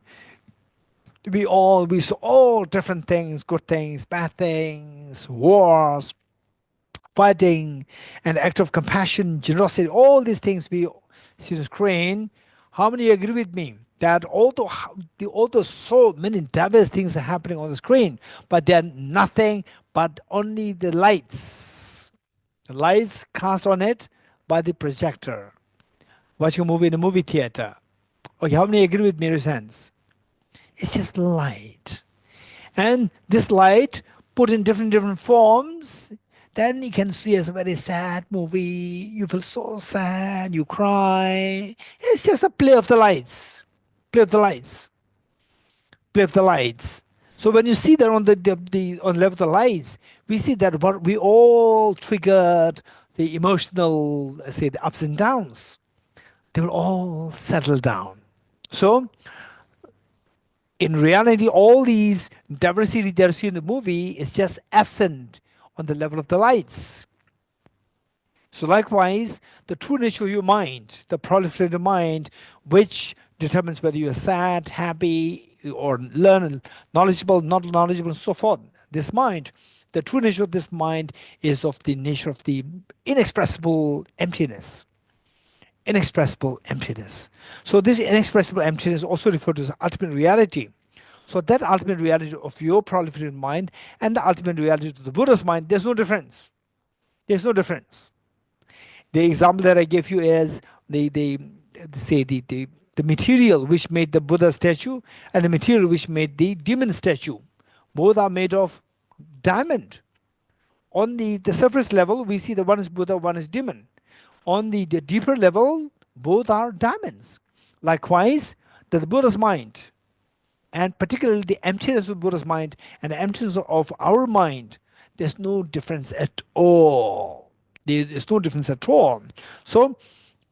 we saw all different things, good things, bad things, wars, fighting, an act of compassion, generosity, all these things we see on the screen. How many agree with me that although so many diverse things are happening on the screen, but they're nothing but only the lights cast on it by the projector, watching a movie in a movie theater? Okay, how many agree with me? Raise hands. It's just light. And this light put in different forms, then you can see as a very sad movie. You feel so sad, you cry. It's just a play of the lights. Play of the lights. Play of the lights. So when you see that on on level of the lights, we see that what we all triggered the emotional, say, the ups and downs. They will all settle down. So in reality, all these diversity that you see in the movie is just absent on the level of the lights. So likewise, the true nature of your mind, the proliferative mind, which determines whether you are sad, happy, or learn, knowledgeable, not knowledgeable, and so forth. This mind, the true nature of this mind is of the nature of the inexpressible emptiness. Inexpressible emptiness. So this inexpressible emptiness also referred to as ultimate reality. So that ultimate reality of your proliferative mind and the ultimate reality of the Buddha's mind, there's no difference. There's no difference. The example that I gave you is the material which made the Buddha statue and the material which made the demon statue. Both are made of diamond. On the surface level, we see that one is Buddha, one is demon. On the deeper level, both are diamonds. Likewise, the Buddha's mind, and particularly the emptiness of Buddha's mind and the emptiness of our mind, there's no difference at all. There's no difference at all. So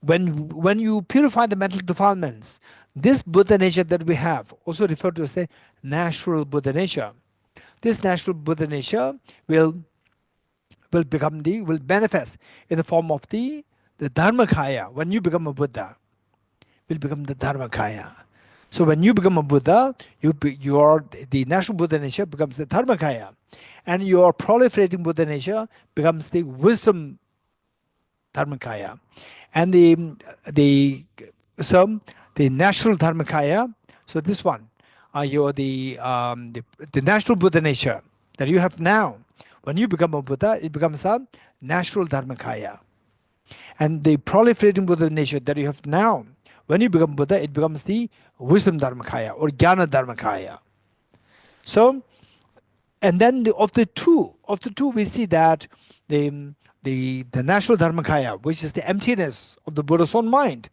when you purify the mental defilements, this Buddha nature that we have, also referred to as the natural Buddha nature, this natural Buddha nature will manifest in the form of the Dharmakaya. When you become a Buddha, will become the Dharmakaya. So when you become a Buddha, the natural Buddha nature becomes the Dharmakaya, and your proliferating Buddha nature becomes the wisdom Dharmakaya, and the natural Dharmakaya. So this one, the natural Buddha nature that you have now. When you become a Buddha, it becomes a natural Dharmakaya. And the proliferating Buddha nature that you have now, when you become Buddha, it becomes the wisdom Dharmakaya or Jnana Dharmakaya. So, and then of the two, we see that the natural Dharmakaya, which is the emptiness of the Buddha's own mind,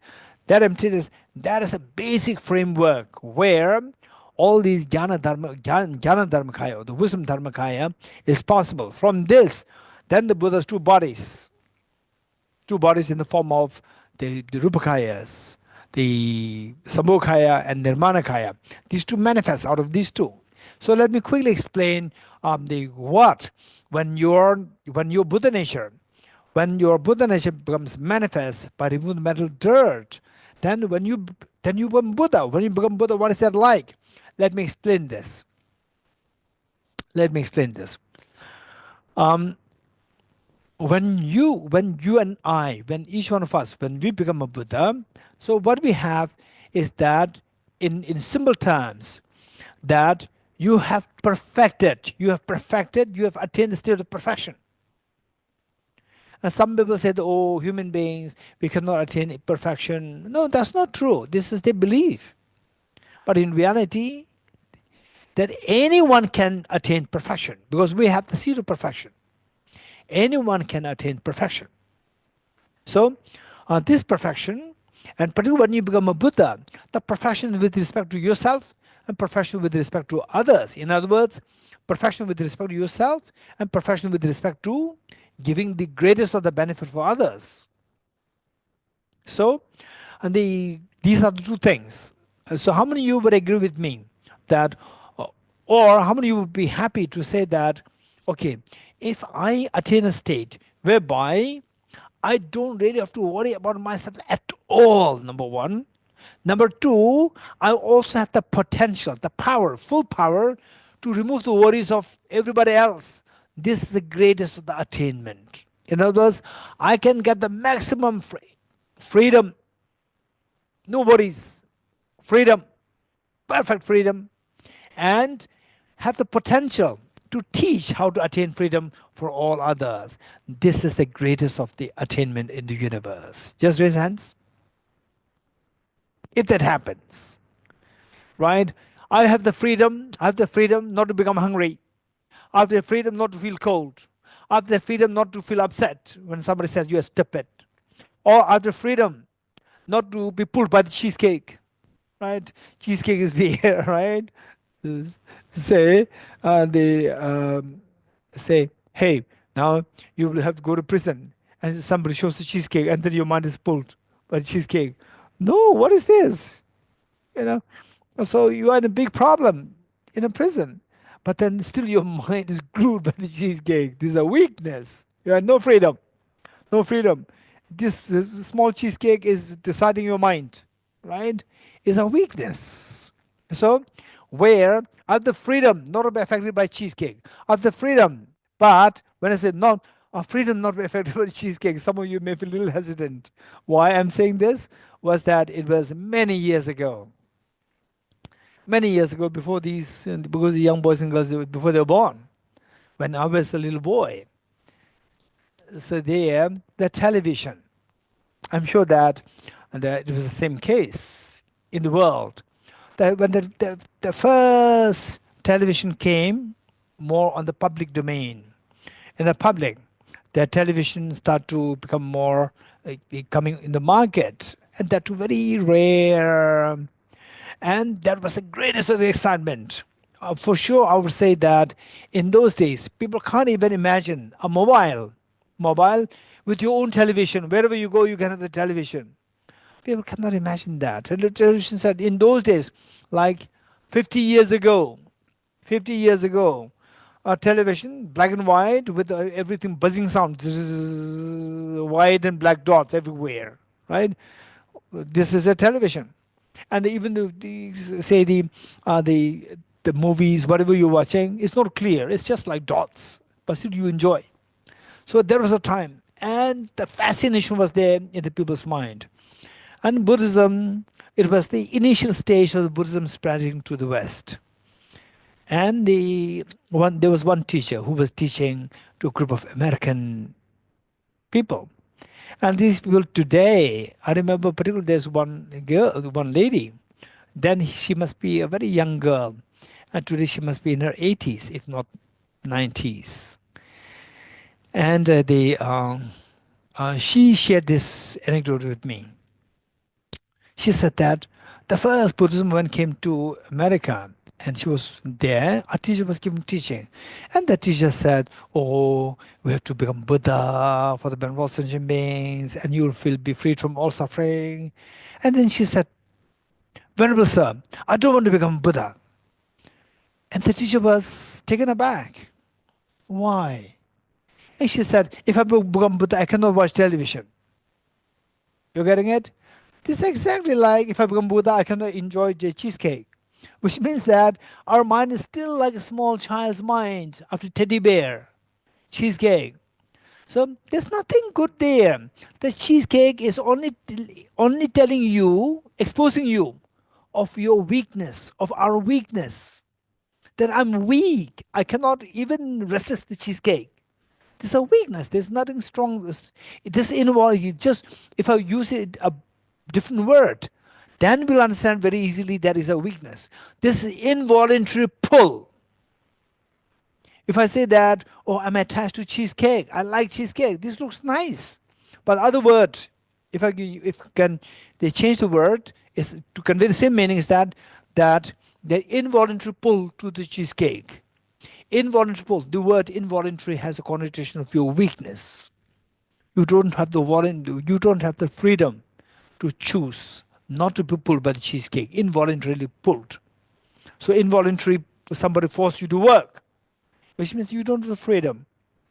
that emptiness, that is a basic framework where all these Jnana Dharmakaya or the wisdom Dharmakaya is possible. From this, then the Buddha's two bodies in the form of the Rupakayas, the Sambhogakaya and Nirmanakaya. These two manifest out of these two. So let me quickly explain when your Buddha nature becomes manifest by removing the mental dirt, then you become Buddha. When you become Buddha, what is that like? Let me explain this. When you and I, when each one of us, when we become a Buddha, so what we have is that in simple terms, that you have attained the state of perfection. And some people say, oh, human beings, we cannot attain perfection. No, that's not true. This is their belief. But in reality, that anyone can attain perfection because we have the seed of perfection. Anyone can attain perfection. So this perfection, and particularly when you become a Buddha, the perfection with respect to yourself and perfection with respect to others. In other words, perfection with respect to yourself and perfection with respect to giving the greatest of the benefit for others. So And these are the two things. So how many of you would agree with me that, or how many of you would be happy to say that, okay, if I attain a state whereby I don't really have to worry about myself at all, number one. Number two, I also have the potential, the power, full power to remove the worries of everybody else. This is the greatest of the attainment. In other words, I can get the maximum freedom, no worries, freedom, perfect freedom, and have the potential to teach how to attain freedom for all others. This is the greatest of the attainment in the universe. Just raise hands. If that happens, right? I have the freedom not to become hungry. I have the freedom not to feel cold. I have the freedom not to feel upset when somebody says you are stupid. Or I have the freedom not to be pulled by the cheesecake, right? Cheesecake is there, right? Say, say, hey, now you will have to go to prison, and somebody shows the cheesecake, and then your mind is pulled by the cheesecake. No, what is this? You know, so you are in a big problem in a prison, but then still your mind is glued by the cheesecake. This is a weakness. You have no freedom, no freedom. This small cheesecake is deciding your mind, right? Is a weakness. So, where I have the freedom not to be affected by cheesecake, I have the freedom, but when I say not freedom not to be affected by cheesecake, some of you may feel a little hesitant. Why I'm saying this was that it was many years ago. Many years ago, before these, because the young boys and girls, before they were born, when I was a little boy. So there, the television, I'm sure that it was the same case in the world. That when the first television came more on the public domain, in the public, the television started to become more coming in the market, and that too very rare. And that was the greatest of the excitement. For sure, I would say that in those days, people can't even imagine a mobile with your own television. Wherever you go, you can have the television. People cannot imagine that. The television said in those days, like 50 years ago, a television, black and white, with everything buzzing sound, white and black dots everywhere, right? This is a television. And even the movies, whatever you're watching, it's not clear. It's just like dots, but still you enjoy. So there was a time, and the fascination was there in the people's mind. And Buddhism, it was the initial stage of the Buddhism spreading to the West. And there was one teacher who was teaching to a group of American people. And these people today, I remember particularly there's one lady, then she must be a very young girl. And today she must be in her 80s, if not 90s. And she shared this anecdote with me. She said that the first Buddhism when came to America, and she was there, a teacher was giving teaching. And the teacher said, oh, we have to become Buddha for the benefit of all sentient beings, and you will be freed from all suffering. And then she said, Venerable Sir, I don't want to become Buddha. And the teacher was taken aback. Why? And she said, if I become Buddha, I cannot watch television. You're getting it? This is exactly like if I become Buddha, I cannot enjoy the cheesecake. Which means that our mind is still like a small child's mind after teddy bear, cheesecake. So there's nothing good there. The cheesecake is only telling you, exposing you of your weakness, of our weakness. That I'm weak. I cannot even resist the cheesecake. There's a weakness. There's nothing strong. This involves just, if I use it a different word, then we'll understand very easily that is a weakness. This is involuntary pull. If I say that, oh, I'm attached to cheesecake, I like cheesecake, this looks nice. But other word, they change the word, is to convey the same meaning, is that the involuntary pull to the cheesecake. Involuntary pull, the word involuntary has a connotation of your weakness. You don't have the freedom to choose not to be pulled by the cheesecake, involuntarily pulled. So involuntary, somebody forced you to work, which means you don't have freedom.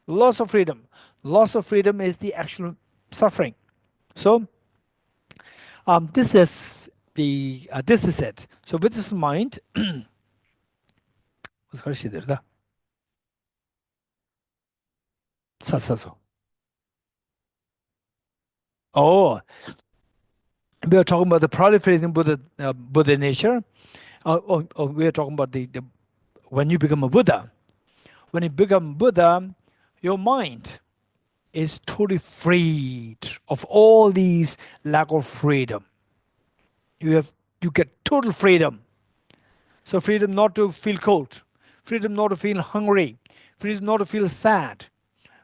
Loss of freedom. Loss of freedom is the actual suffering. So this is it. So with this in mind, oh, we are talking about the proliferating Buddha nature. We are talking about the when you become a Buddha. When you become Buddha, your mind is totally freed of all these lack of freedom. You get total freedom. So freedom not to feel cold, freedom not to feel hungry, freedom not to feel sad,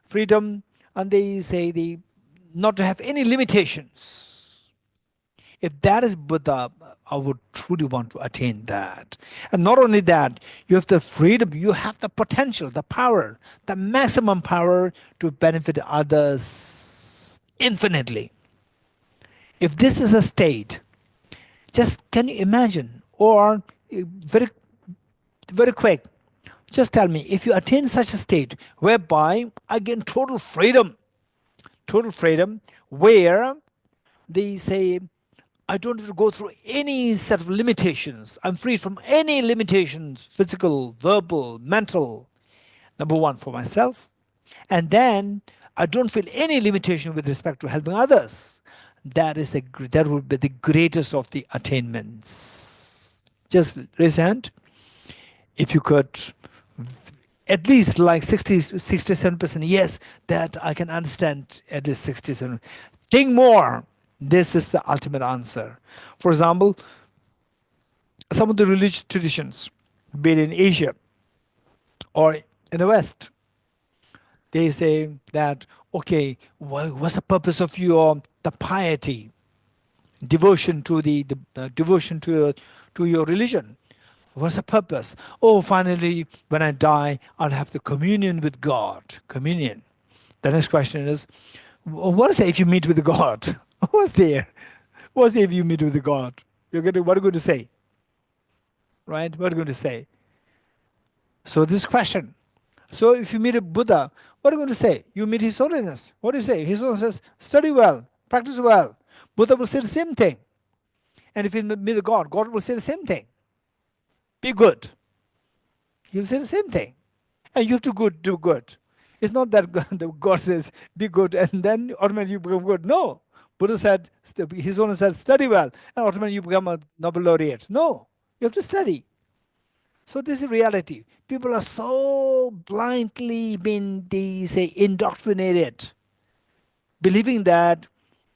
freedom, and they say not to have any limitations. If that is Buddha, I would truly want to attain that. And not only that, you have the freedom, you have the potential, the power, the maximum power to benefit others infinitely. If this is a state, just can you imagine, or very, very quick, just tell me, if you attain such a state whereby I gain total freedom, where they say, I don't have to go through any set of limitations. I'm free from any limitations, physical, verbal, mental, number one, for myself. And then I don't feel any limitation with respect to helping others. That would be the greatest of the attainments. Just raise your hand. If you could, at least like 67%, yes, that I can understand at least 67%. Think more. This is the ultimate answer. For example, some of the religious traditions, be it in Asia or in the West, they say that, okay, what's the purpose of the piety, devotion to devotion to your religion? What's the purpose? Oh, finally, when I die, I'll have the communion with God. Communion. The next question is, what is it if you meet with God? What's there? What's there if you meet with God? What are you going to say? Right? What are you going to say? So this question. So if you meet a Buddha, what are you going to say? You meet His Holiness. What do you say? His Holiness says, study well, practice well. Buddha will say the same thing. And if you meet God, God will say the same thing. Be good. He will say the same thing. And you have to do good. It's not that God says, be good, and then automatically you become good. No. Buddha said, His Holiness said, study well, and automatically you become a Nobel laureate. No. You have to study. So this is reality. People are so blindly been, indoctrinated, believing that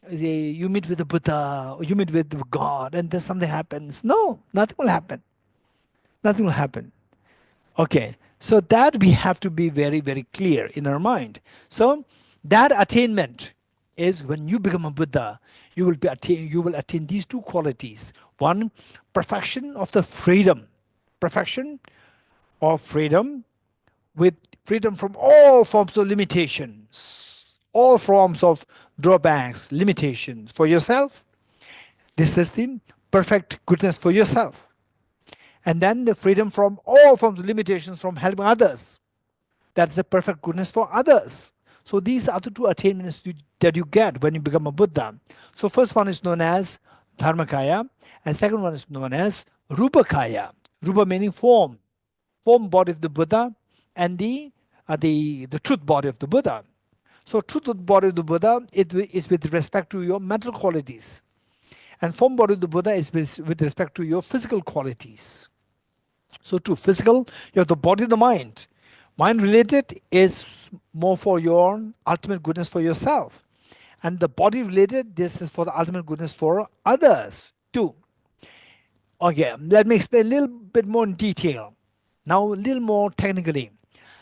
you meet with the Buddha, or you meet with God, and then something happens. No, nothing will happen. Nothing will happen. Okay, so that we have to be very, very clear in our mind. So that attainment is when you become a Buddha, you will attain these two qualities. One, perfection of the freedom. Perfection of freedom, with freedom from all forms of limitations, all forms of drawbacks, limitations for yourself. This is the perfect goodness for yourself. And then the freedom from all forms of limitations from helping others. That's the perfect goodness for others. So these are the two attainments that you get when you become a Buddha. So first one is known as Dharmakaya, and second one is known as Rupakaya. Rupa meaning form body of the Buddha, and the truth body of the Buddha. So truth body of the Buddha is with respect to your mental qualities, and form body of the Buddha is with respect to your physical qualities. So to physical, you have the body and the mind. Mind related is more for your ultimate goodness for yourself, and the body related, this is for the ultimate goodness for others too. Okay, let me explain a little bit more in detail. Now a little more technically.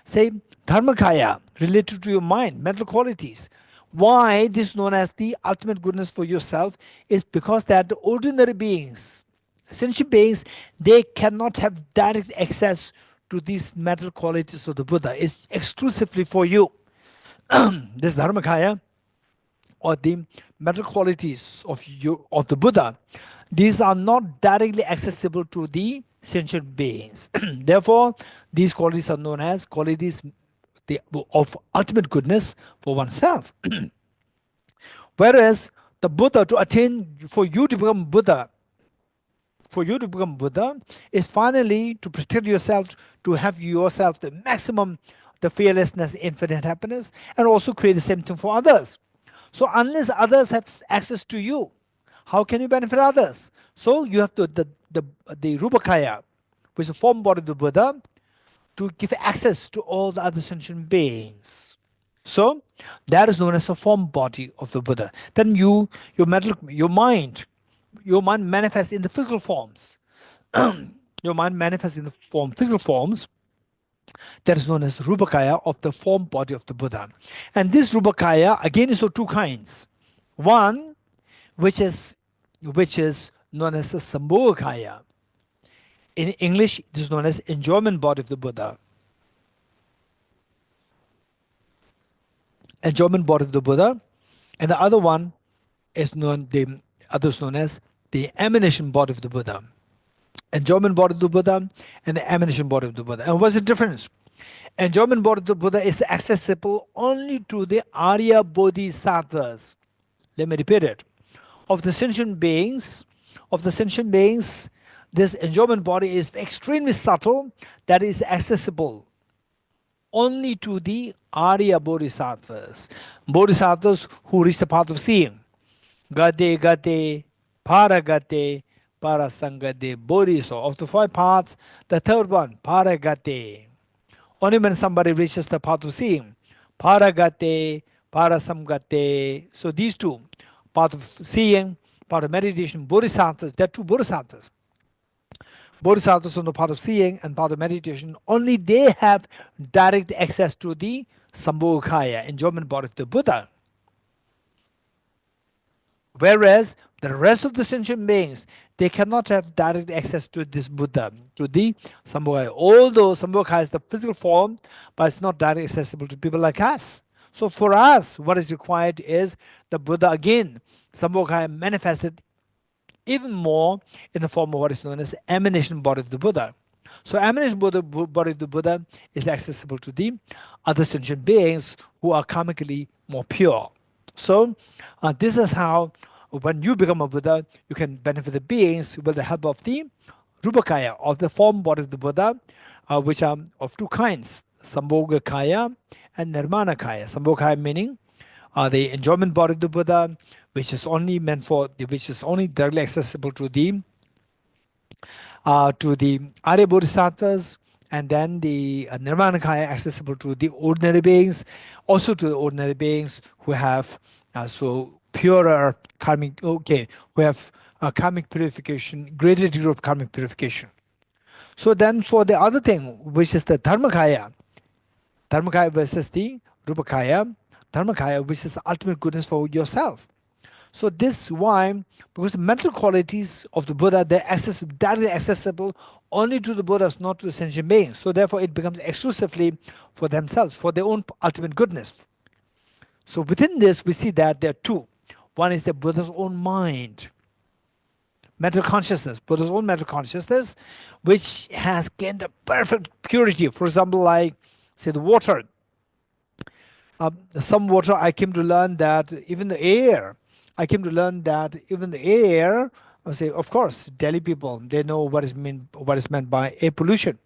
Say Dharmakaya, related to your mind, mental qualities. Why this is known as the ultimate goodness for yourself is because that the ordinary beings, sentient beings, they cannot have direct access to these mental qualities of the Buddha. It's exclusively for you. This Dharmakaya or the mental qualities of the Buddha, these are not directly accessible to the sentient beings. Therefore, these qualities are known as qualities of ultimate goodness for oneself. Whereas the Buddha, for you to become Buddha, is finally to protect yourself, to have yourself the maximum, the fearlessness, infinite happiness, and also create the same thing for others. So unless others have access to you, how can you benefit others? So you have to the Rupakaya, which is the form body of the Buddha, to give access to all the other sentient beings. So that is known as the form body of the Buddha. Then your mind manifests in the physical forms. Your mind manifests in the physical forms. That is known as Rupakaya of the form body of the Buddha. And this Rupakaya again is of two kinds. One, which is known as the Sambhogakaya. In English, it is known as enjoyment body of the Buddha. Enjoyment body of the Buddha. And the other one is known as the emanation body of the Buddha. Enjoyment body of the Buddha and the emanation body of the Buddha. And what's the difference? Enjoyment body of the Buddha is accessible only to the Arya Bodhisattvas. Let me repeat it. Of the sentient beings, this enjoyment body is extremely subtle, that is accessible only to the Arya Bodhisattvas. Bodhisattvas who reach the path of seeing. Gate, Paragate, Parasangate, Bodhiso. Of the 5 paths, the third one, Paragate. Only when somebody reaches the path of seeing, Paragate, Parasamgate. So these two, path of seeing, path of meditation, Bodhisattvas, there are 2 Bodhisattvas. Bodhisattvas on the path of seeing and path of meditation, only they have direct access to the Sambhogakaya, enjoyment body of the Buddha. Whereas the rest of the sentient beings, they cannot have direct access to this Buddha, to the Sambhogakaya. Although Sambhogakaya is the physical form, but it's not directly accessible to people like us. So for us, what is required is the Buddha again, Sambhogakaya manifested even more in the form of what is known as emanation body of the Buddha. So emanation body of the Buddha is accessible to the other sentient beings who are karmically more pure. So this is how when you become a Buddha, you can benefit the beings with the help of the Rupakaya, of the form body of the Buddha, which are of 2 kinds, Sambhogakaya and Nirmanakaya. Sambhogakaya meaning the enjoyment body of the Buddha, which is only directly accessible to the Arya Bodhisattvas, and then the Nirmanakaya accessible to the ordinary beings, also to the ordinary beings who have purer karmic, who have karmic purification, greater degree of karmic purification. So then for the other thing, which is the Dharmakaya versus the Rupakaya, Dharmakaya, which is ultimate goodness for yourself. So this is why, because the mental qualities of the Buddha, they're directly accessible only to the Buddhas, not to the sentient beings. So therefore it becomes exclusively for themselves, for their own ultimate goodness. So within this, we see that there are 2. One is the Buddha's own mind, mental consciousness, Buddha's own mental consciousness, which has gained the perfect purity. For example, like, say, the water. Some water, I came to learn that even the air, I say, of course, Delhi people, they know what is meant by air pollution.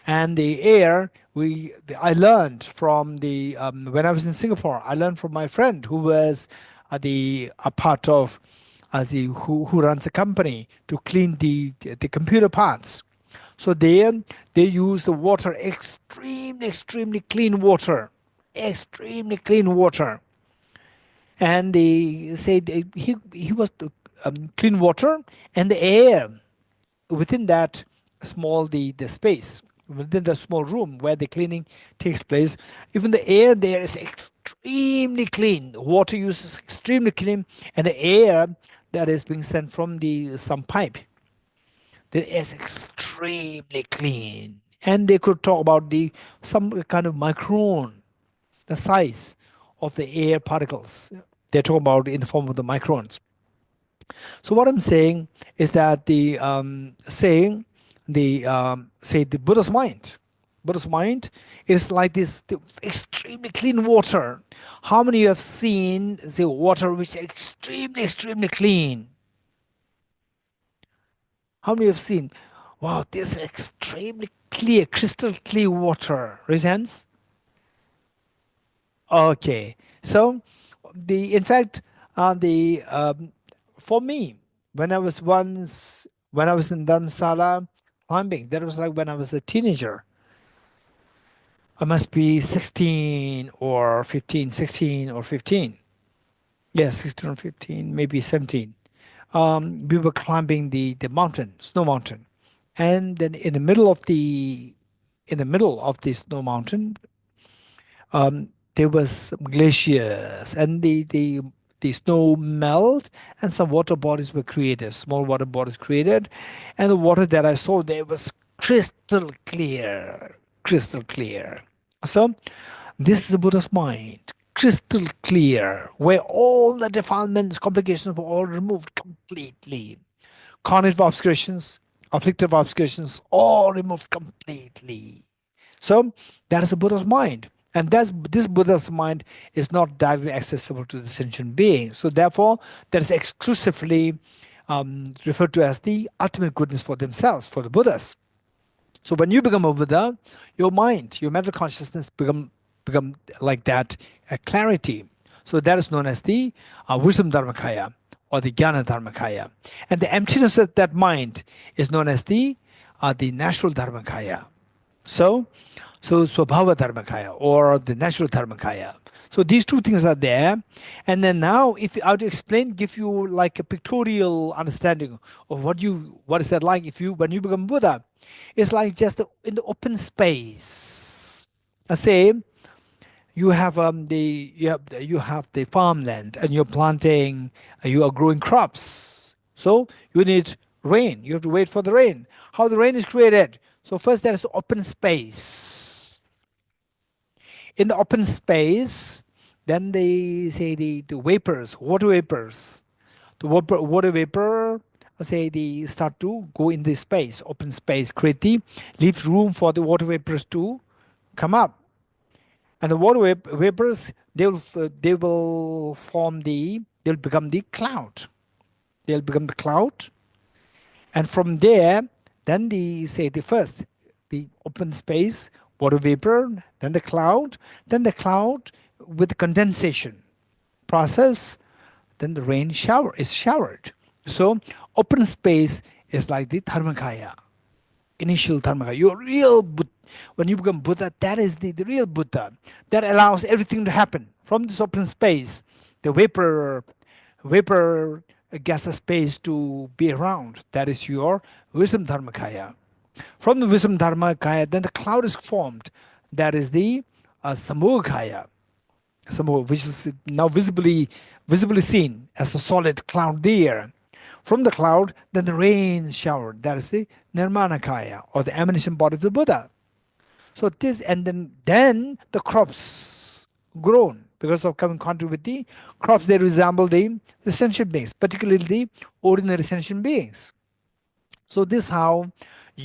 And the air, I learned from when I was in Singapore, I learned from my friend who was a part of who runs a company to clean the computer parts. So they use the water, extremely clean water, and they said he was clean water, and the air within that small the space, within the small room where the cleaning takes place, even the air there is extremely clean. The water use is extremely clean, and the air that is being sent from some pipe, that is extremely clean. And they could talk about some kind of micron, the size of the air particles, They're talking about in the form of the microns. So what I'm saying is that the Buddha's mind is like this extremely clean water. How many of you have seen the water which is extremely clean? How many have seen? Wow, this extremely clear, crystal clear water. Raise hands. Okay, so in fact, for me, when I was in Dharamsala climbing, that was like when I was a teenager. I must be 16 or 15, 16 or 15. Yeah, 16 or 15, maybe 17. We were climbing the mountain, snow mountain, and then in the middle of the snow mountain, there was some glaciers, and the snow melt, and some water bodies were created, small water bodies created, and the water that I saw there was crystal clear, crystal clear. So this is the Buddha's mind, crystal clear, where all the defilements, complications were all removed completely. Cognitive obscurations, afflictive obscurations, all removed completely. So that is the Buddha's mind. And this Buddha's mind is not directly accessible to the sentient being. So therefore, that is exclusively referred to as the ultimate goodness for themselves, for the Buddhas. So when you become a Buddha, your mind, your mental consciousness become like that, clarity. So that is known as the wisdom dharmakaya or the jnana dharmakaya. And the emptiness of that mind is known as the natural dharmakaya. So Swabhava Dharmakaya or the natural Dharmakaya. So these two things are there. And then now, if I were to explain, give you like a pictorial understanding of what is that like when you become Buddha, it's like just in the open space. I say you have the farmland and you're planting, you are growing crops. So you need rain. You have to wait for the rain. How the rain is created? So first there is open space. In the open space, then they say the vapors, water vapors. The water vapor, say they start to go in the space, open space, leaves room for the water vapors to come up. And the water vapors, they'll become the cloud. They'll become the cloud. And from there, then the open space, water vapor, then the cloud with the condensation process, then the rain is showered. So open space is like the Dharmakaya, initial Dharmakaya. Your real when you become Buddha, that is the real Buddha. That allows everything to happen from this open space. The vapor gaseous space to be around. That is your wisdom Dharmakaya. From the wisdom Dharmakaya, then the cloud is formed. That is the Samogakaya, which is now visibly seen as a solid cloud there. From the cloud, then the rain showered. That is the Nirmanakaya, or the emanation body of the Buddha. So this, and then the crops grown. Because of coming in contact with the crops, they resemble the sentient beings, particularly the ordinary sentient beings. So this is how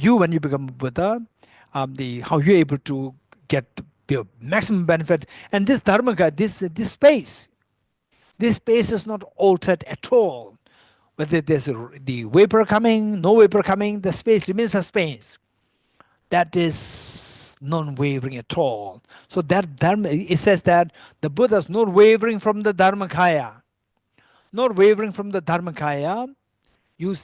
when you become a Buddha, how you're able to get the maximum benefit. And this Dharmaka, this space is not altered at all. Whether there's the vapor coming, no vapor coming, the space remains a space. That is non-wavering at all. So that Dharma, it says that the Buddha is not wavering from the Dharmakaya. Not wavering from the Dharmakaya, you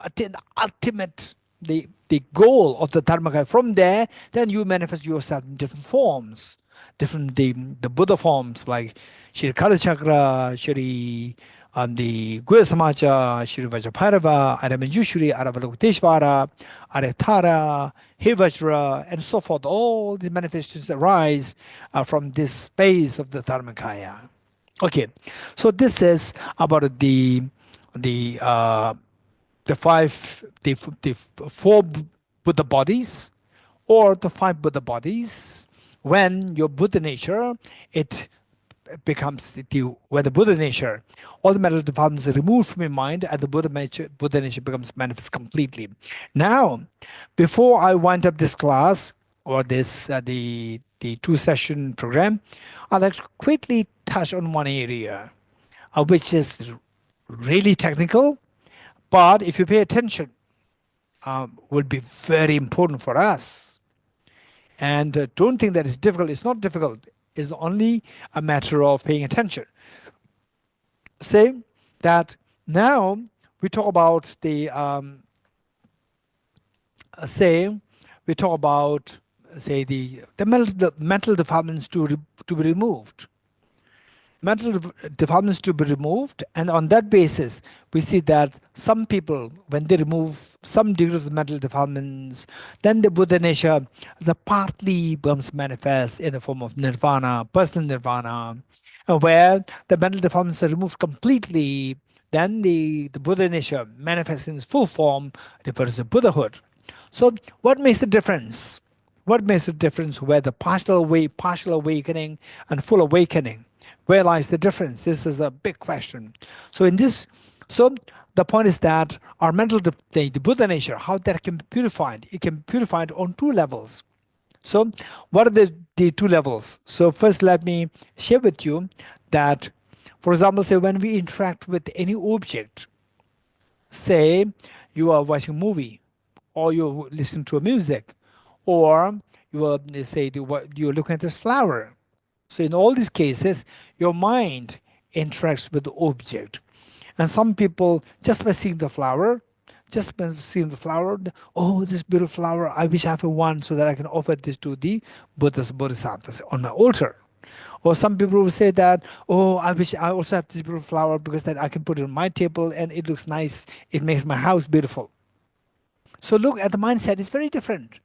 attain the ultimate, the goal of the Dharmakaya. From there, then you manifest yourself in different forms. The Buddha forms like Shri Kalachakra, Shri the Guya Samaja, Shri Vajrabhairava, Aramanjushri, Aravalokiteshvara, Aretara, Hevajra, and so forth. All the manifestations arise from this space of the Dharmakaya. Okay, so this is about the four Buddha bodies, or the 5 Buddha bodies. When your Buddha nature, it becomes where the Buddha nature, all the mental defilements are removed from your mind, and the Buddha nature becomes manifest completely. Now, before I wind up this class or this the 2-session program, I'd like to quickly touch on one area, which is really technical, but if you pay attention, will be very important for us. And don't think that it's difficult. It's not difficult. It's only a matter of paying attention. Say that now we talk about the mental defilements to be removed. Mental defilements to be removed, and on that basis, we see that some people, when they remove some degrees of mental defilements, then the Buddha nature, the partly becomes manifest in the form of nirvana, personal nirvana, where the mental defilements are removed completely. Then the Buddha nature manifests in its full form, refers to Buddhahood. So, what makes the difference? What makes the difference where the partial awakening and full awakening? Where lies the difference? This is a big question. So the point is that our mental, the Buddha nature, how that can be purified? It can be purified on 2 levels. So what are the 2 levels? So first, let me share with you that, for example, say when we interact with any object, say you are watching a movie, or you're listening to a music, or you're looking at this flower. So in all these cases, your mind interacts with the object. And some people, just by seeing the flower, oh, this beautiful flower, I wish I have one so that I can offer this to the Buddhas, Bodhisattvas on my altar. Or some people will say that, oh, I wish I also have this beautiful flower because that I can put it on my table and it looks nice. It makes my house beautiful. So look at the mindset, it's very different.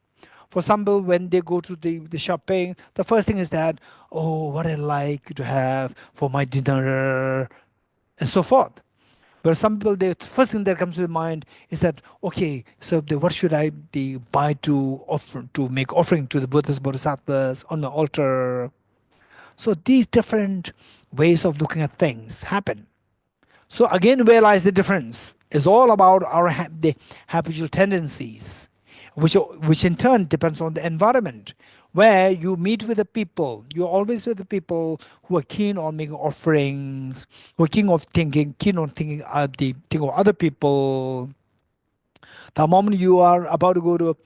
For some people, when they go to the shopping, the first thing is that, oh, what I like to have for my dinner, and so forth. But some people, the first thing that comes to the mind is that, okay, so what should I buy to make offering to the Buddhas, Bodhisattvas on the altar? So these different ways of looking at things happen. So again, where lies the difference? It's all about the habitual tendencies, which in turn depends on the environment. Where you meet with the people, you're always with the people who are keen on making offerings, who are keen on thinking of other people. The moment you are about to go to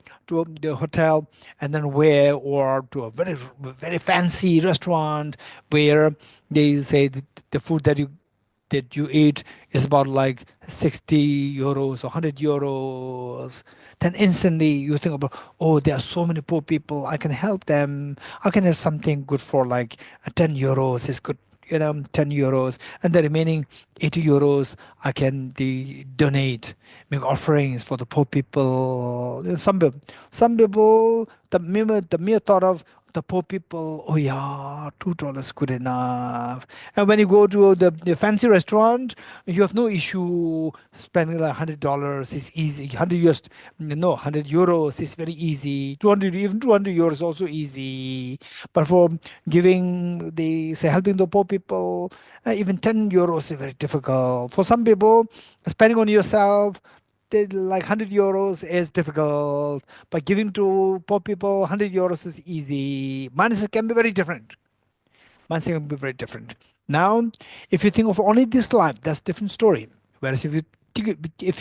the hotel and then or to a very, very fancy restaurant where they say the food that you eat is about like 60 euros or 100 euros, then instantly you think about, oh, there are so many poor people, I can help them, I can have something good for like 10 euros is good, 10 euros, and the remaining 80 euros I can donate, make offerings for the poor people. Some people, the mere thought of the poor people, oh yeah, $2 good enough. And when you go to the fancy restaurant, you have no issue spending like $100 is easy. 100 euros is very easy. 200 euros is also easy. But for helping the poor people, even 10 euros is very difficult. For some people, spending on yourself, like 100 euros is difficult, but giving to poor people 100 euros is easy. Mindset can be very different. Now, if you think of only this life, that's a different story. Whereas if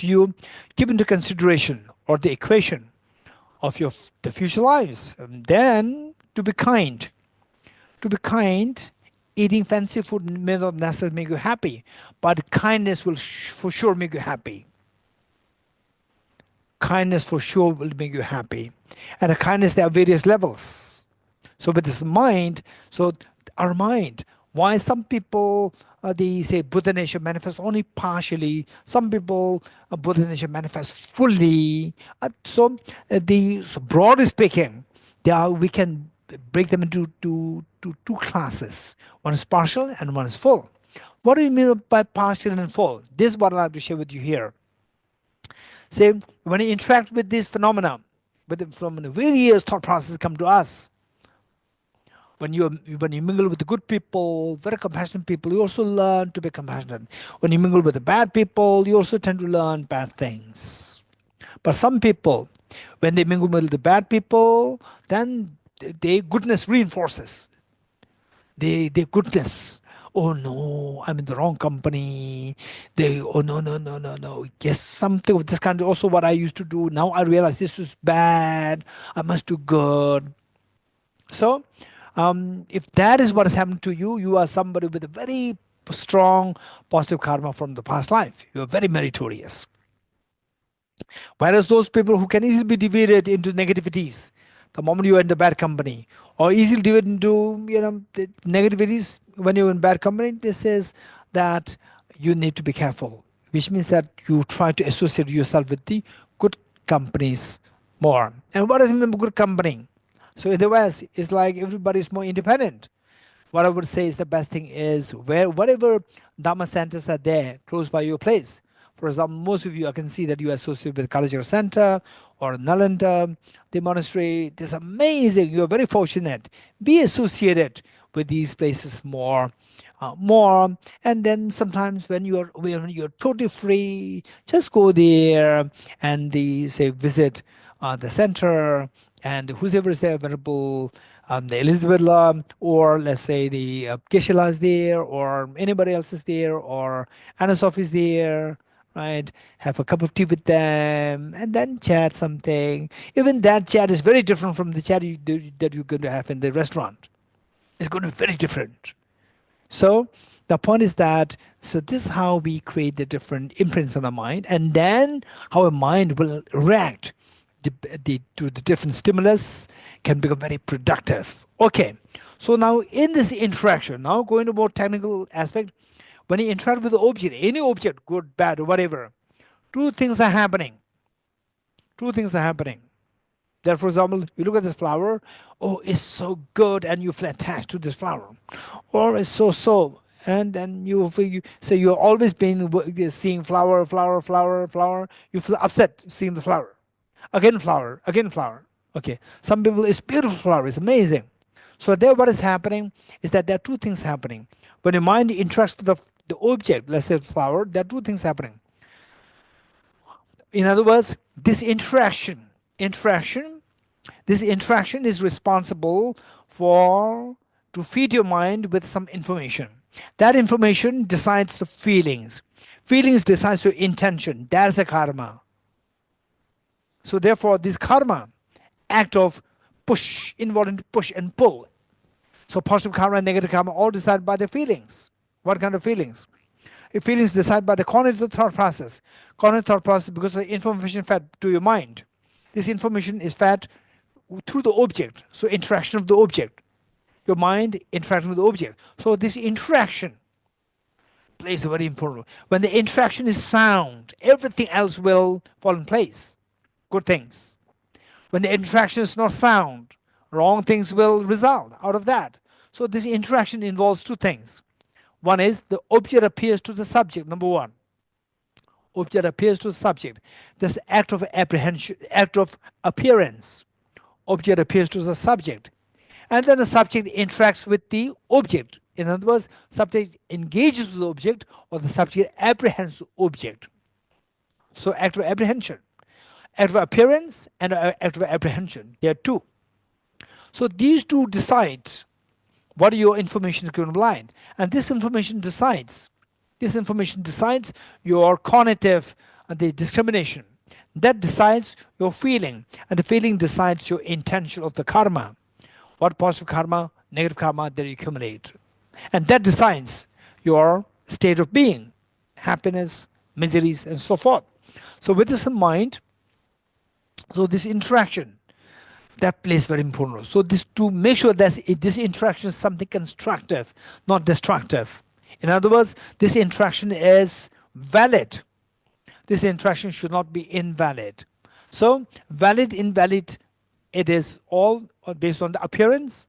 you keep into consideration or the equation of the future lives, then to be kind, eating fancy food may not necessarily make you happy, but kindness will for sure make you happy. Kindness for sure will make you happy. And a kindness, there are various levels. So with this mind, our mind, why some people, they say Buddha nature manifests only partially. Some people, Buddha nature manifests fully. So broadly speaking, we can break them into two classes. One is partial and one is full. What do you mean by partial and full? This is what I'd like to share with you here. Say, when you interact with this phenomena, various thought processes come to us. When you mingle with the good people, very compassionate people, you also learn to be compassionate. When you mingle with the bad people, you also tend to learn bad things. But some people, when they mingle with the bad people, then their goodness reinforces. Their goodness. Oh no, I'm in the wrong company. Oh no. Yes, something of this kind. Also what I used to do. Now I realize this is bad. I must do good. So, if that is what has happened to you, you are somebody with a very strong positive karma from the past life. You are very meritorious. Whereas those people who can easily be divided into negativities, the moment you are in the bad company, or easily divided into the negativities when you're in bad company, this is that you need to be careful, which means that you try to associate yourself with the good companies more. And what does it mean by good company? So in the West, it's like everybody is more independent. What I would say is the best thing is whatever Dhamma centers are there close by your place. For example, most of you, I can see that you are associated with Kalachakra Center or Nalanda, the monastery. This is amazing. You are very fortunate. Be associated with these places more. And then sometimes when you're totally free, just go there and visit the center, and whoever is there, Venerable the Elizabeth Law, or let's say the Geshe Law is there, or anybody else is there, or Anasof is there, right? Have a cup of tea with them and then chat something. Even that chat is very different from the chat that you're going to have in the restaurant. It's going to be very different. So the point is that, so this is how we create the different imprints on the mind, and then how a mind will react to the different stimulus can become very productive. Okay, so now in this interaction, now going to more technical aspect, when you interact with the object, any object, good, bad, or whatever, two things are happening. That, for example, you look at this flower, oh, it's so good, and you feel attached to this flower, or it's so, and then you say you're always been seeing flower. You feel upset seeing the flower, again flower. Okay, some people, it's beautiful flower, it's amazing. So there, what is happening is that there are two things happening. When your mind interacts with the object, let's say flower, there are two things happening. In other words, this interaction is responsible to feed your mind with some information. That information decides the feelings. Feelings decides your intention. That's a karma. So therefore, this karma, act of push, involved push and pull. So positive karma and negative karma all decided by the feelings. What kind of feelings? If feelings decide by the cognitive thought process. Cognitive thought process because of the information fed to your mind. This information is fed through the object. So interaction of the object. Your mind interacting with the object. So this interaction plays a very important role. When the interaction is sound, everything else will fall in place. Good things. When the interaction is not sound, wrong things will result out of that. So this interaction involves two things. One is the object appears to the subject, number one. Object appears to the subject. This act of apprehension, act of appearance. Object appears to the subject. And then the subject interacts with the object. In other words, subject engages with the object, or the subject apprehends the object. So act of apprehension. Act of appearance and act of apprehension. There are two. So these two decide what your information is going to lie. And this information decides your cognitive, the discrimination. That decides your feeling, and the feeling decides your intention of the karma. What positive karma, negative karma that you accumulate. And that decides your state of being, happiness, miseries, and so forth. So with this in mind, so this interaction, that plays very important role. So this, to make sure that this interaction is something constructive, not destructive. In other words, this interaction is valid. This interaction should not be invalid. So valid, invalid, it is all based on the appearance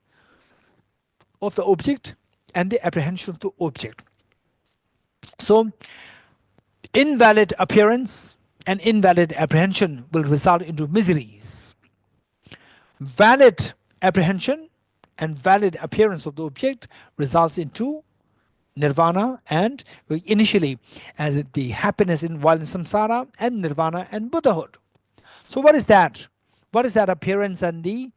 of the object and the apprehension of the object. So invalid appearance and invalid apprehension will result into miseries. Valid apprehension and valid appearance of the object results into nirvana, and initially as the happiness while in samsara, and nirvana and Buddhahood. So what is that? What is that appearance and the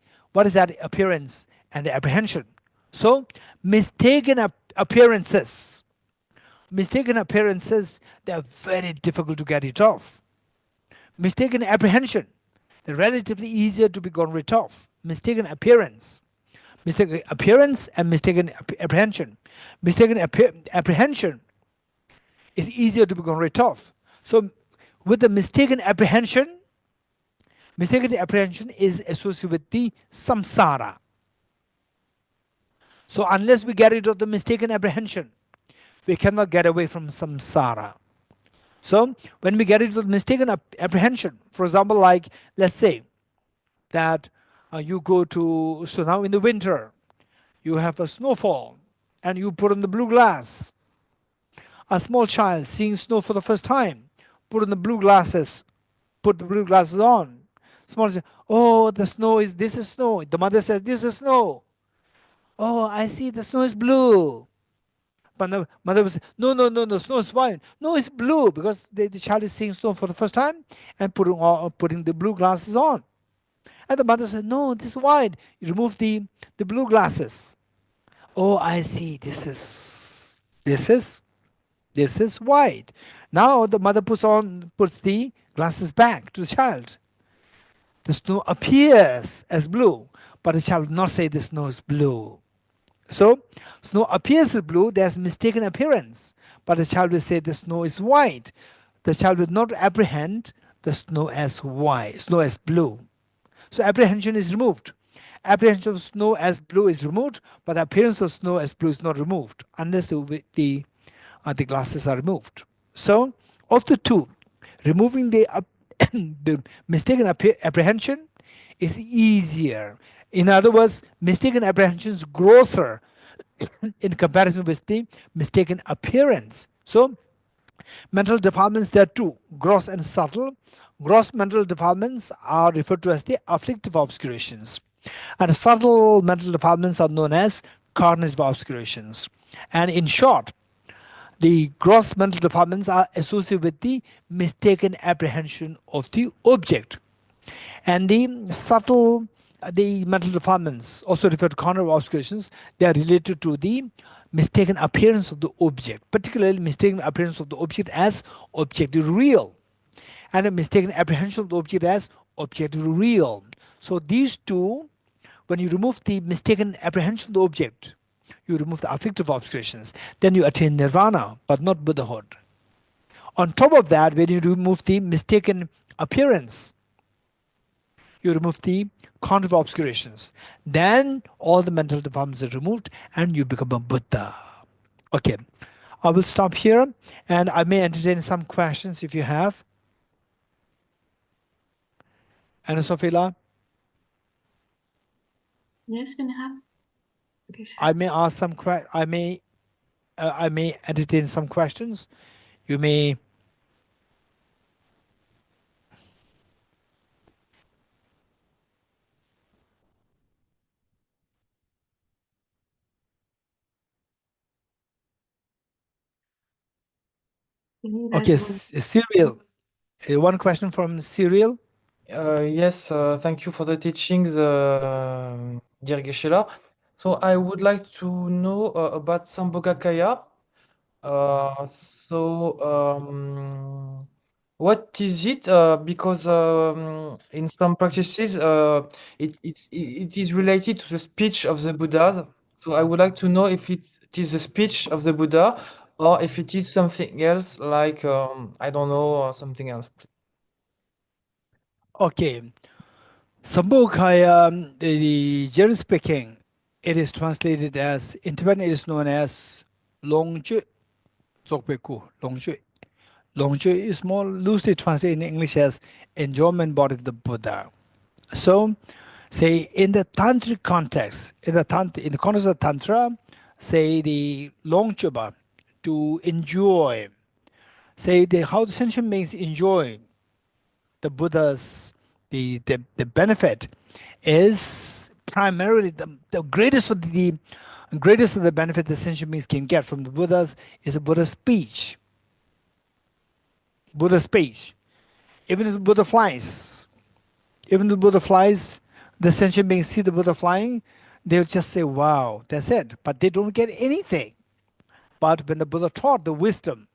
apprehension? So mistaken appearances, they are very difficult to get rid of. Mistaken apprehension, they're relatively easier to be gotten rid of. Mistaken appearance, mistaken appearance and mistaken apprehension. Mistaken apprehension is easier to be gotten rid of. So with the mistaken apprehension is associated with the samsara. So unless we get rid of the mistaken apprehension, we cannot get away from samsara. So when we get rid of mistaken apprehension, for example, like let's say that you go to, so now in the winter, you have a snowfall and you put on the blue glass. A small child seeing snow for the first time, put the blue glasses on. Small child, oh, this is snow. The mother says, this is snow. Oh, I see, the snow is blue. But the mother was, no, snow is white. No, it's blue, because the child is seeing snow for the first time and putting the blue glasses on. And the mother said, no, this is white. You remove the blue glasses. Oh, I see, this is white. Now the mother puts the glasses back to the child. The snow appears as blue, but the child will not say the snow is blue. So snow appears as blue, there's mistaken appearance, but the child will say the snow is white. The child will not apprehend the snow as white, snow as blue. So apprehension is removed. Apprehension of snow as blue is removed, but the appearance of snow as blue is not removed unless the glasses are removed. So of the two, removing the mistaken apprehension is easier. In other words, mistaken apprehension is grosser in comparison with the mistaken appearance. So mental defilements, there are two, gross and subtle. Gross mental defilements are referred to as the afflictive obscurations, and subtle mental defilements are known as cognitive obscurations. And in short, the gross mental defilements are associated with the mistaken apprehension of the object, and the subtle mental defilements, also referred to cognitive obscurations, they are related to the mistaken appearance of the object, particularly mistaken appearance of the object as objectively real, and a mistaken apprehension of the object as objectively real. So these two, when you remove the mistaken apprehension of the object, you remove the afflictive obscurations, then you attain nirvana, but not Buddhahood. On top of that, when you remove the mistaken appearance, you remove the cognitive obscurations, then all the mental defilements are removed and you become a Buddha. Okay, I will stop here and I may entertain some questions if you have. Anna Sophila? Yes, can I have? Okay, I may ask some I may entertain some questions. You may. Okay, Cyril. One question from Cyril. Yes, thank you for the teachings, dear Geshe. So I would like to know about Sambhogakaya. What is it? Because in some practices, it is related to the speech of the Buddhas. So I would like to know if it is the speech of the Buddha or if it is something else, like I don't know, something else. Okay. Sambhogakaya, generally speaking, it is translated as, in Tibetan it is known as Longzhi Dzogbeku, Longzhi. Longzhi is more loosely translated in English as enjoyment body of the Buddha. So, say in the tantric context, in the context of Tantra, say the Longzhiba, to enjoy, say how the sentient beings enjoy the Buddha's the benefit is primarily the greatest of the benefit the sentient beings can get from the Buddhas is a Buddha speech. Buddha speech. Even if the Buddha flies, the sentient beings see the Buddha flying, they'll just say, wow, that's it. But they don't get anything. But when the Buddha taught the wisdom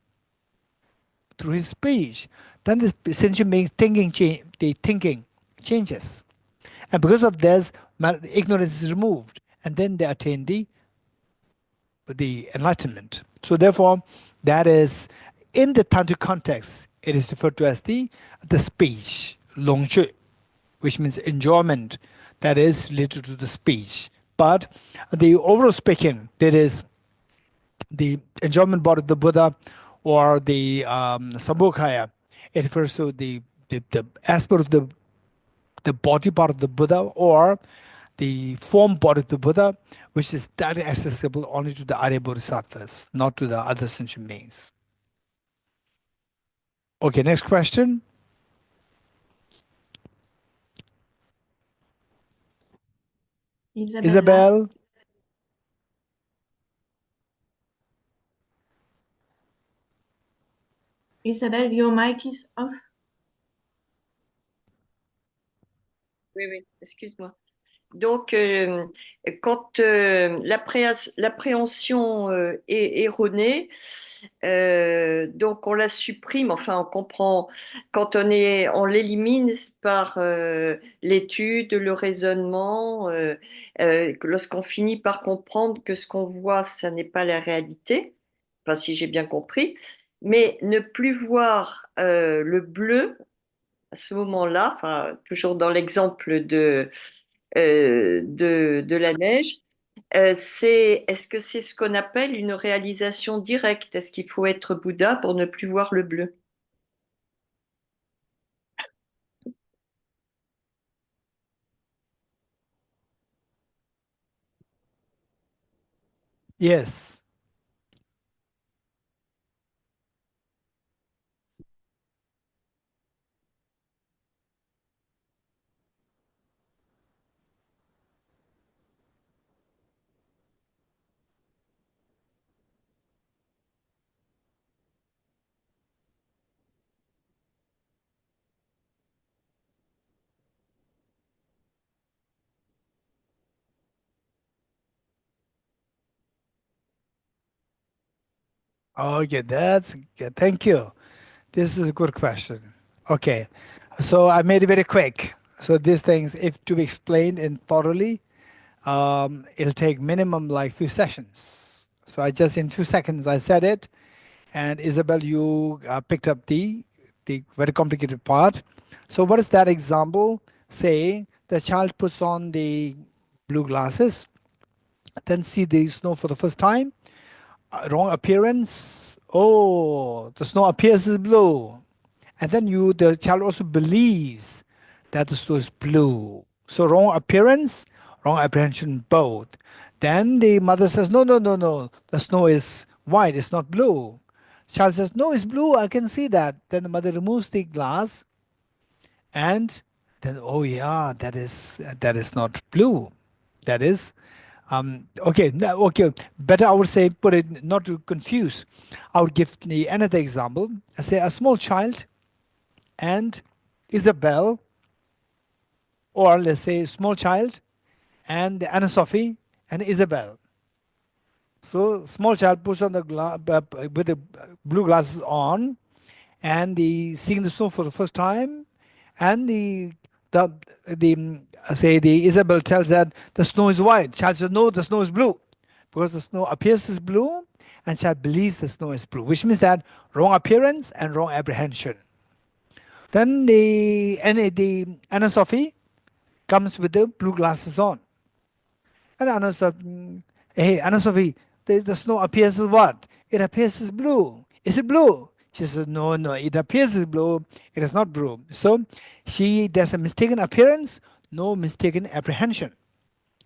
through his speech, then the sentient beings thinking changes. And because of this, ignorance is removed. And then they attain the enlightenment. So therefore, that is, in the tantric context, it is referred to as the speech, longzhi, which means enjoyment that is related to the speech. But the overall speaking, that is the enjoyment part of the Buddha or the Sambhogakaya, it refers to the aspect of the body part of the Buddha or the form part of the Buddha, which is directly accessible only to the Arya Bodhisattvas, not to the other sentient beings. Okay, next question. Isabel. Isabel, your mic is off. Oui, excuse-moi. Donc, quand l'appréhension est erronée, donc on la supprime, enfin on comprend, quand on l'élimine par l'étude, le raisonnement, lorsqu'on finit par comprendre que ce qu'on voit, ça n'est pas la réalité, enfin si j'ai bien compris, mais ne plus voir le bleu à ce moment-là, enfin toujours dans l'exemple de la neige, est-ce que c'est ce qu'on appelle une réalisation directe? Est-ce qu'il faut être Bouddha pour ne plus voir le bleu? Yes. Okay, that's good. Thank you. This is a good question. Okay, so I made it very quick. So these things, if to be explained in thoroughly, it'll take minimum like few sessions. So I just in few seconds I said it, and Isabel, you picked up the very complicated part. So what is that example? Say the child puts on the blue glasses, then see the snow for the first time. Wrong appearance. Oh, the snow appears as blue. And then the child also believes that the snow is blue. So wrong appearance, wrong apprehension both. Then the mother says, no, no, no, no, the snow is white, it's not blue. Child says, no, it's blue, I can see that. Then the mother removes the glass and then, oh yeah, that is not blue. That is, okay, better I would say, put it, not to confuse. I would give another example. I say a small child and Isabel, or let's say small child and Anna Sophie and Isabel. So small child puts on with the blue glasses on, and seeing the snow for the first time, and the Isabel tells that the snow is white. Child says no, the snow is blue, because the snow appears as blue, and child believes the snow is blue, which means that wrong appearance and wrong apprehension. Then the Anna Sophie comes with the blue glasses on, and Anna Sophie, hey Anna Sophie, the snow appears as what? It appears as blue. Is it blue? She says, no, no, it appears as blue. It is not blue. So there's a mistaken appearance, no mistaken apprehension.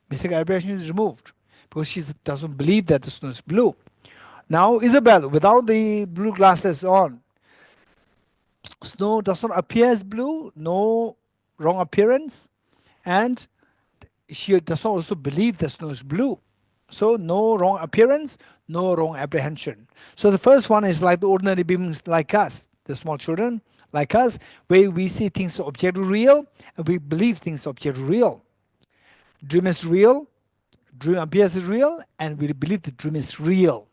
Mistaken apprehension is removed because she doesn't believe that the snow is blue. Now Isabel, without the blue glasses on, snow does not appear as blue, no wrong appearance, and she does not also believe the snow is blue. So no wrong appearance, no wrong apprehension. So the first one is like the ordinary beings like us, the small children like us, where we see things objectively real and we believe things objectively real. Dream is real, dream appears as real, and we believe the dream is real.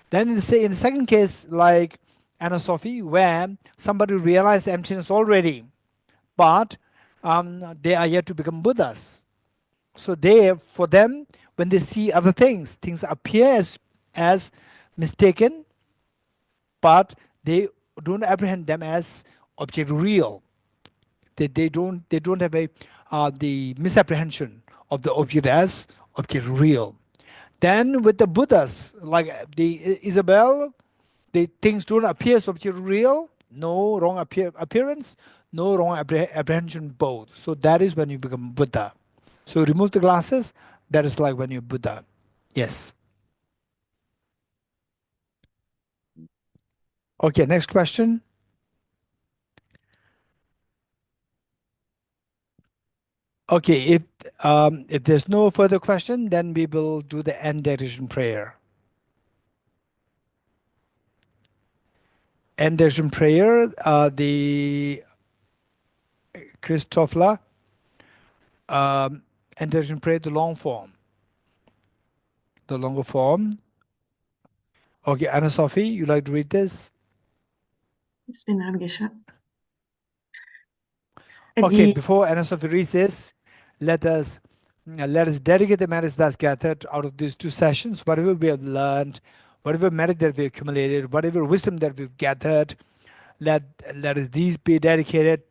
Then in the second case, like Anna Sophie, where somebody realized emptiness already, but they are yet to become Buddhas. So for them, when they see other things, things appear as mistaken, but they don't apprehend them as object real. They don't have the misapprehension of the object as object real. Then with the Buddhas, like the Isabel, the things don't appear as object real, no wrong appearance, no wrong apprehension both. So that is when you become Buddha. So remove the glasses, that is like when you're Buddha. Yes. Okay, next question. Okay, if there's no further question, then we will do the end direction prayer. End direction prayer, the Christophla, end direction prayer, the long form. The longer form. Okay, Anna Sophie, you like to read this? Yes, Venerable Geshe. Okay, before Anna Sophie reads this, let us dedicate the merits that's gathered out of these two sessions, whatever we have learned, whatever merit that we accumulated, whatever wisdom that we've gathered, let these be dedicated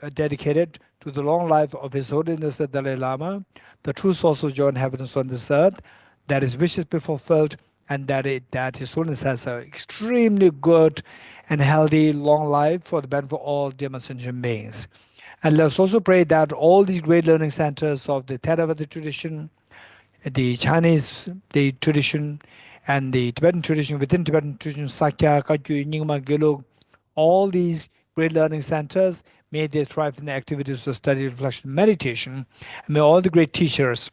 to the long life of His Holiness the Dalai Lama, the true source of joy and happiness on this earth, that his wishes be fulfilled, and that His Holiness has an extremely good and healthy long life for the benefit of all dear sentient beings. And let's also pray that all these great learning centers of the Theravada tradition, the Chinese tradition, and the Tibetan tradition, within Tibetan tradition, Sakya, Kagyu, Nyingma, Gelug, all these great learning centers, may they thrive in the activities of study, reflection, meditation, and may all the great teachers,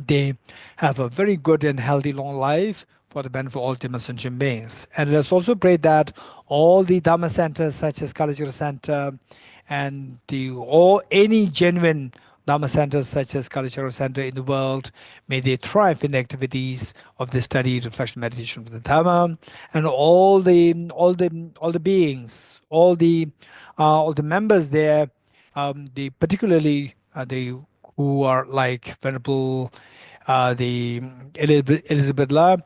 they have a very good and healthy long life for the benefit of all human sentient beings. And let's also pray that all the Dhamma centers such as Kalachakra Center and any genuine Dhamma centers such as Kalachakra Center in the world, may they thrive in the activities of the study, reflection, meditation of the Dhamma, and all the beings, all the members there, particularly who are like Venerable the Elizabeth La,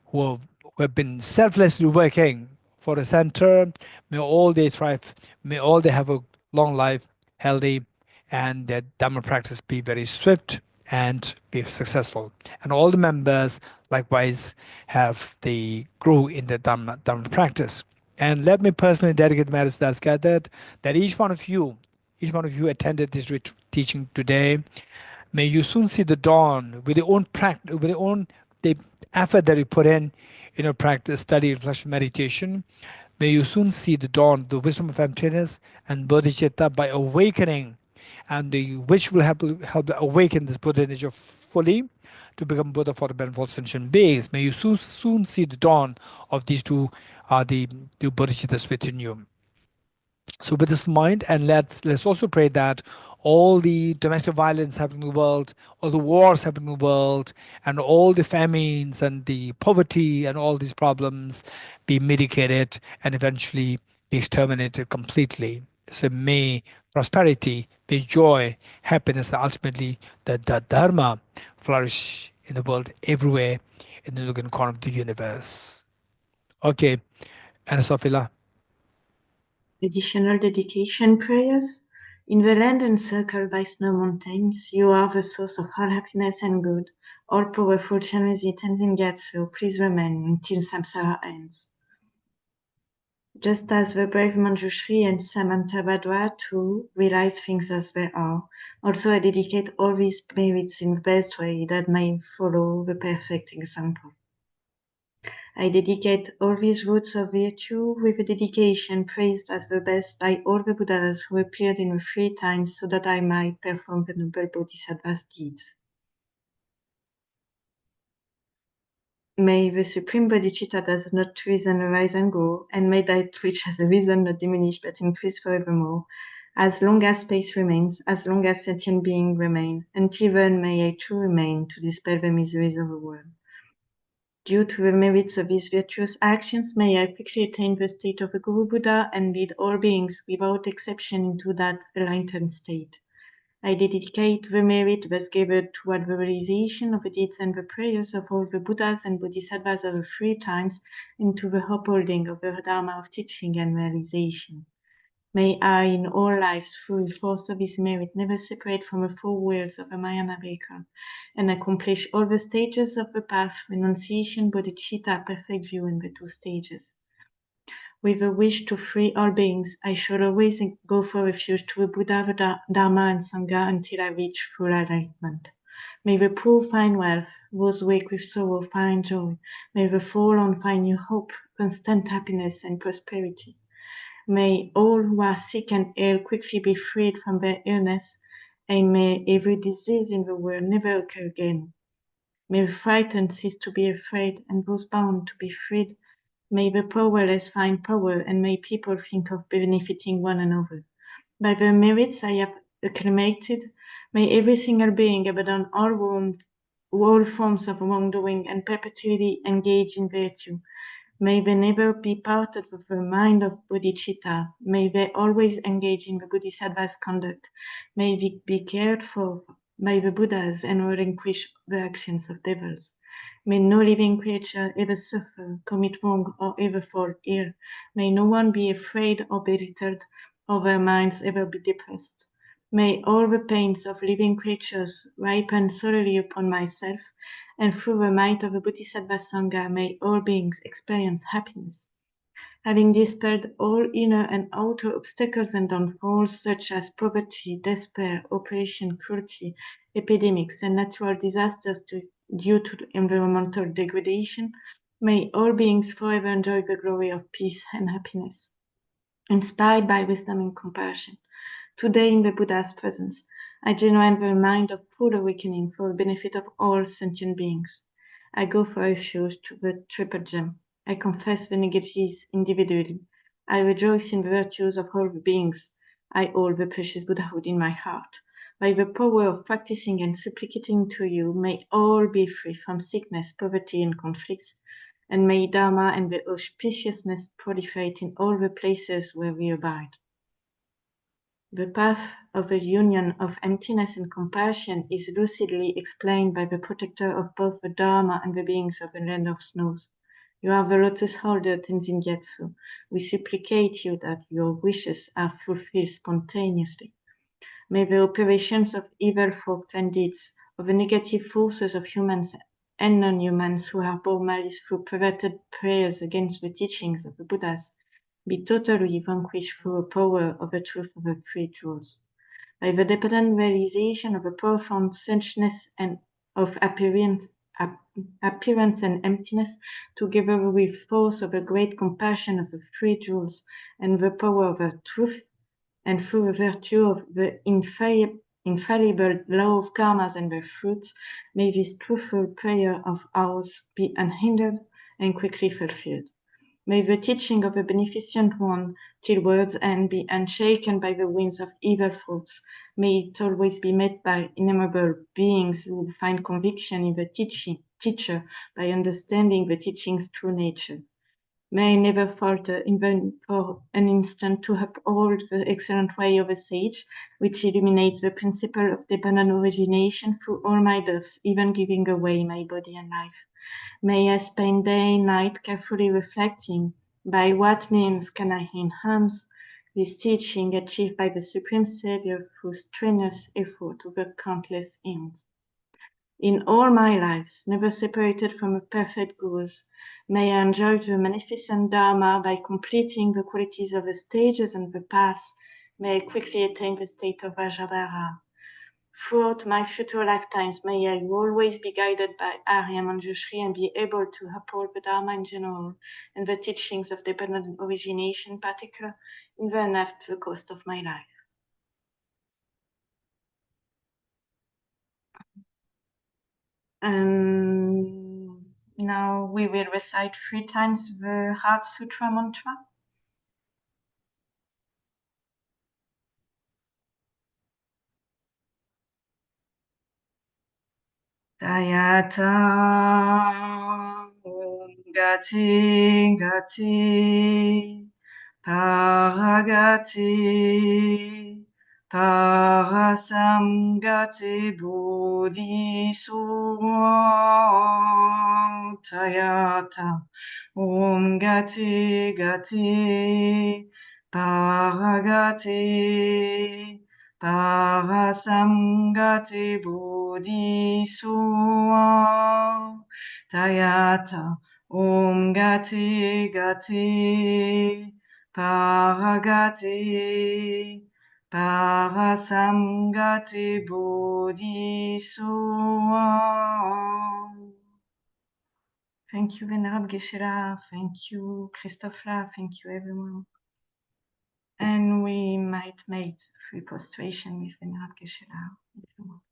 who have been selflessly working for the center. May all they thrive, may all they have a long life, healthy, and their Dhamma practice be very swift and be successful. And all the members likewise have the grow in the Dhamma practice. And let me personally dedicate the merits that's gathered, that each one of you attended this teaching today. May you soon see the dawn with your own practice, with your own the effort that you put in your practice, study, reflection, meditation. May you soon see the dawn, the wisdom of emptiness and bodhicitta by awakening, and which will help awaken this Buddha nature fully to become Buddha for the benefit of sentient beings. May you soon see the dawn of these two the bodhicittas within you. So with this in mind, and let's also pray that all the domestic violence happening in the world, all the wars happening in the world, and all the famines and the poverty and all these problems be mitigated and eventually be exterminated completely. So may prosperity, may joy, happiness, and ultimately the Dharma flourish in the world everywhere in the nook corner of the universe. Okay, Anna Sophila. Additional dedication prayers. In the land encircled by snow mountains, you are the source of all happiness and good. All powerful transcendent in Gyatso, please remain until samsara ends. Just as the brave Manjushri and Samantha Badwa too realize things as they are, also I dedicate all these merits in the best way that may follow the perfect example. I dedicate all these roots of virtue with a dedication praised as the best by all the Buddhas who appeared in the 3 times so that I might perform the noble Bodhisattva's deeds. May the Supreme Bodhicitta does not reason arise and go, and may that which has a reason not diminish but increase forevermore, as long as space remains, as long as sentient beings remain, until then may I too remain to dispel the miseries of the world. Due to the merits of these virtuous actions, may I quickly attain the state of a Guru Buddha and lead all beings without exception into that enlightened state. I dedicate the merit thus given toward the realization of the deeds and the prayers of all the Buddhas and Bodhisattvas of the 3 times into the upholding of the Dharma of teaching and realization. May I in all lives, through the force of this merit, never separate from the 4 worlds of the Mayana Baker, and accomplish all the stages of the path, renunciation, bodhicitta, perfect view, and the 2 stages. With a wish to free all beings, I shall always go for refuge to the Buddha, the Dharma, and Sangha until I reach full enlightenment. May the poor find wealth, those weak with sorrow find joy. May the fallen find new hope, constant happiness, and prosperity. May all who are sick and ill quickly be freed from their illness, and may every disease in the world never occur again. May the frightened cease to be afraid, and those bound to be freed. May the powerless find power, and may people think of benefiting one another. By the merits I have acclimated, may every single being abandon all forms of wrongdoing and perpetually engage in virtue. May they never be parted with the mind of bodhicitta. May they always engage in the bodhisattva's conduct. May they be cared for by the Buddhas and relinquish the actions of devils. May no living creature ever suffer, commit wrong, or ever fall ill. May no one be afraid or belittled, or their minds ever be depressed. May all the pains of living creatures ripen solely upon myself, and through the might of the Bodhisattva Sangha, may all beings experience happiness. Having dispelled all inner and outer obstacles and downfalls such as poverty, despair, oppression, cruelty, epidemics, and natural disasters due to environmental degradation, may all beings forever enjoy the glory of peace and happiness. Inspired by wisdom and compassion, today in the Buddha's presence, I generate the mind of full awakening for the benefit of all sentient beings. I go for refuge to the triple gem. I confess the negatives individually. I rejoice in the virtues of all the beings. I hold the precious Buddhahood in my heart. By the power of practicing and supplicating to you, may all be free from sickness, poverty, and conflicts, and may Dharma and the auspiciousness proliferate in all the places where we abide. The path of the union of emptiness and compassion is lucidly explained by the protector of both the Dharma and the beings of the land of snows. You are the lotus holder Tenzin Gyatso. We supplicate you that your wishes are fulfilled spontaneously. May the operations of evil thoughts and deeds, of the negative forces of humans and non-humans who harbor malice through perverted prayers against the teachings of the Buddhas, be totally vanquished through the power of the truth of the 3 jewels. By the dependent realization of a profound sentientness and of appearance and emptiness, together with force of a great compassion of the 3 jewels and the power of the truth, and through the virtue of the infallible law of karmas and their fruits, may this truthful prayer of ours be unhindered and quickly fulfilled. May the teaching of the beneficent one till world's end be unshaken by the winds of evil thoughts. May it always be met by innumerable beings who find conviction in the teacher by understanding the teaching's true nature. May I never falter even for an instant to uphold the excellent way of a sage, which illuminates the principle of dependent origination through all my births, even giving away my body and life. May I spend day and night carefully reflecting by what means can I enhance this teaching achieved by the Supreme Savior through strenuous effort over countless eons. In all my lives, never separated from a perfect Gurus, may I enjoy the magnificent Dharma by completing the qualities of the stages and the paths. May I quickly attain the state of Vajradhara. Throughout my future lifetimes, may I always be guided by Arya Manjushri and be able to uphold the Dharma in general and the teachings of dependent origination in particular, even at the cost of my life. Now we will recite 3 times the Heart Sutra mantra. Tayata Om Gati Gati Paragati Parasamgati Bodhisattva Tayata Om Gati Gati Paragati Parasamgati Bodhisattva Tayata Om Gati Gati Paragati Parasamgati Bodhisattva. Thank you, Venerable Geshe. Thank you, Christophe. Thank you, everyone. And we might make free prostration with Venerable Geshe if you want.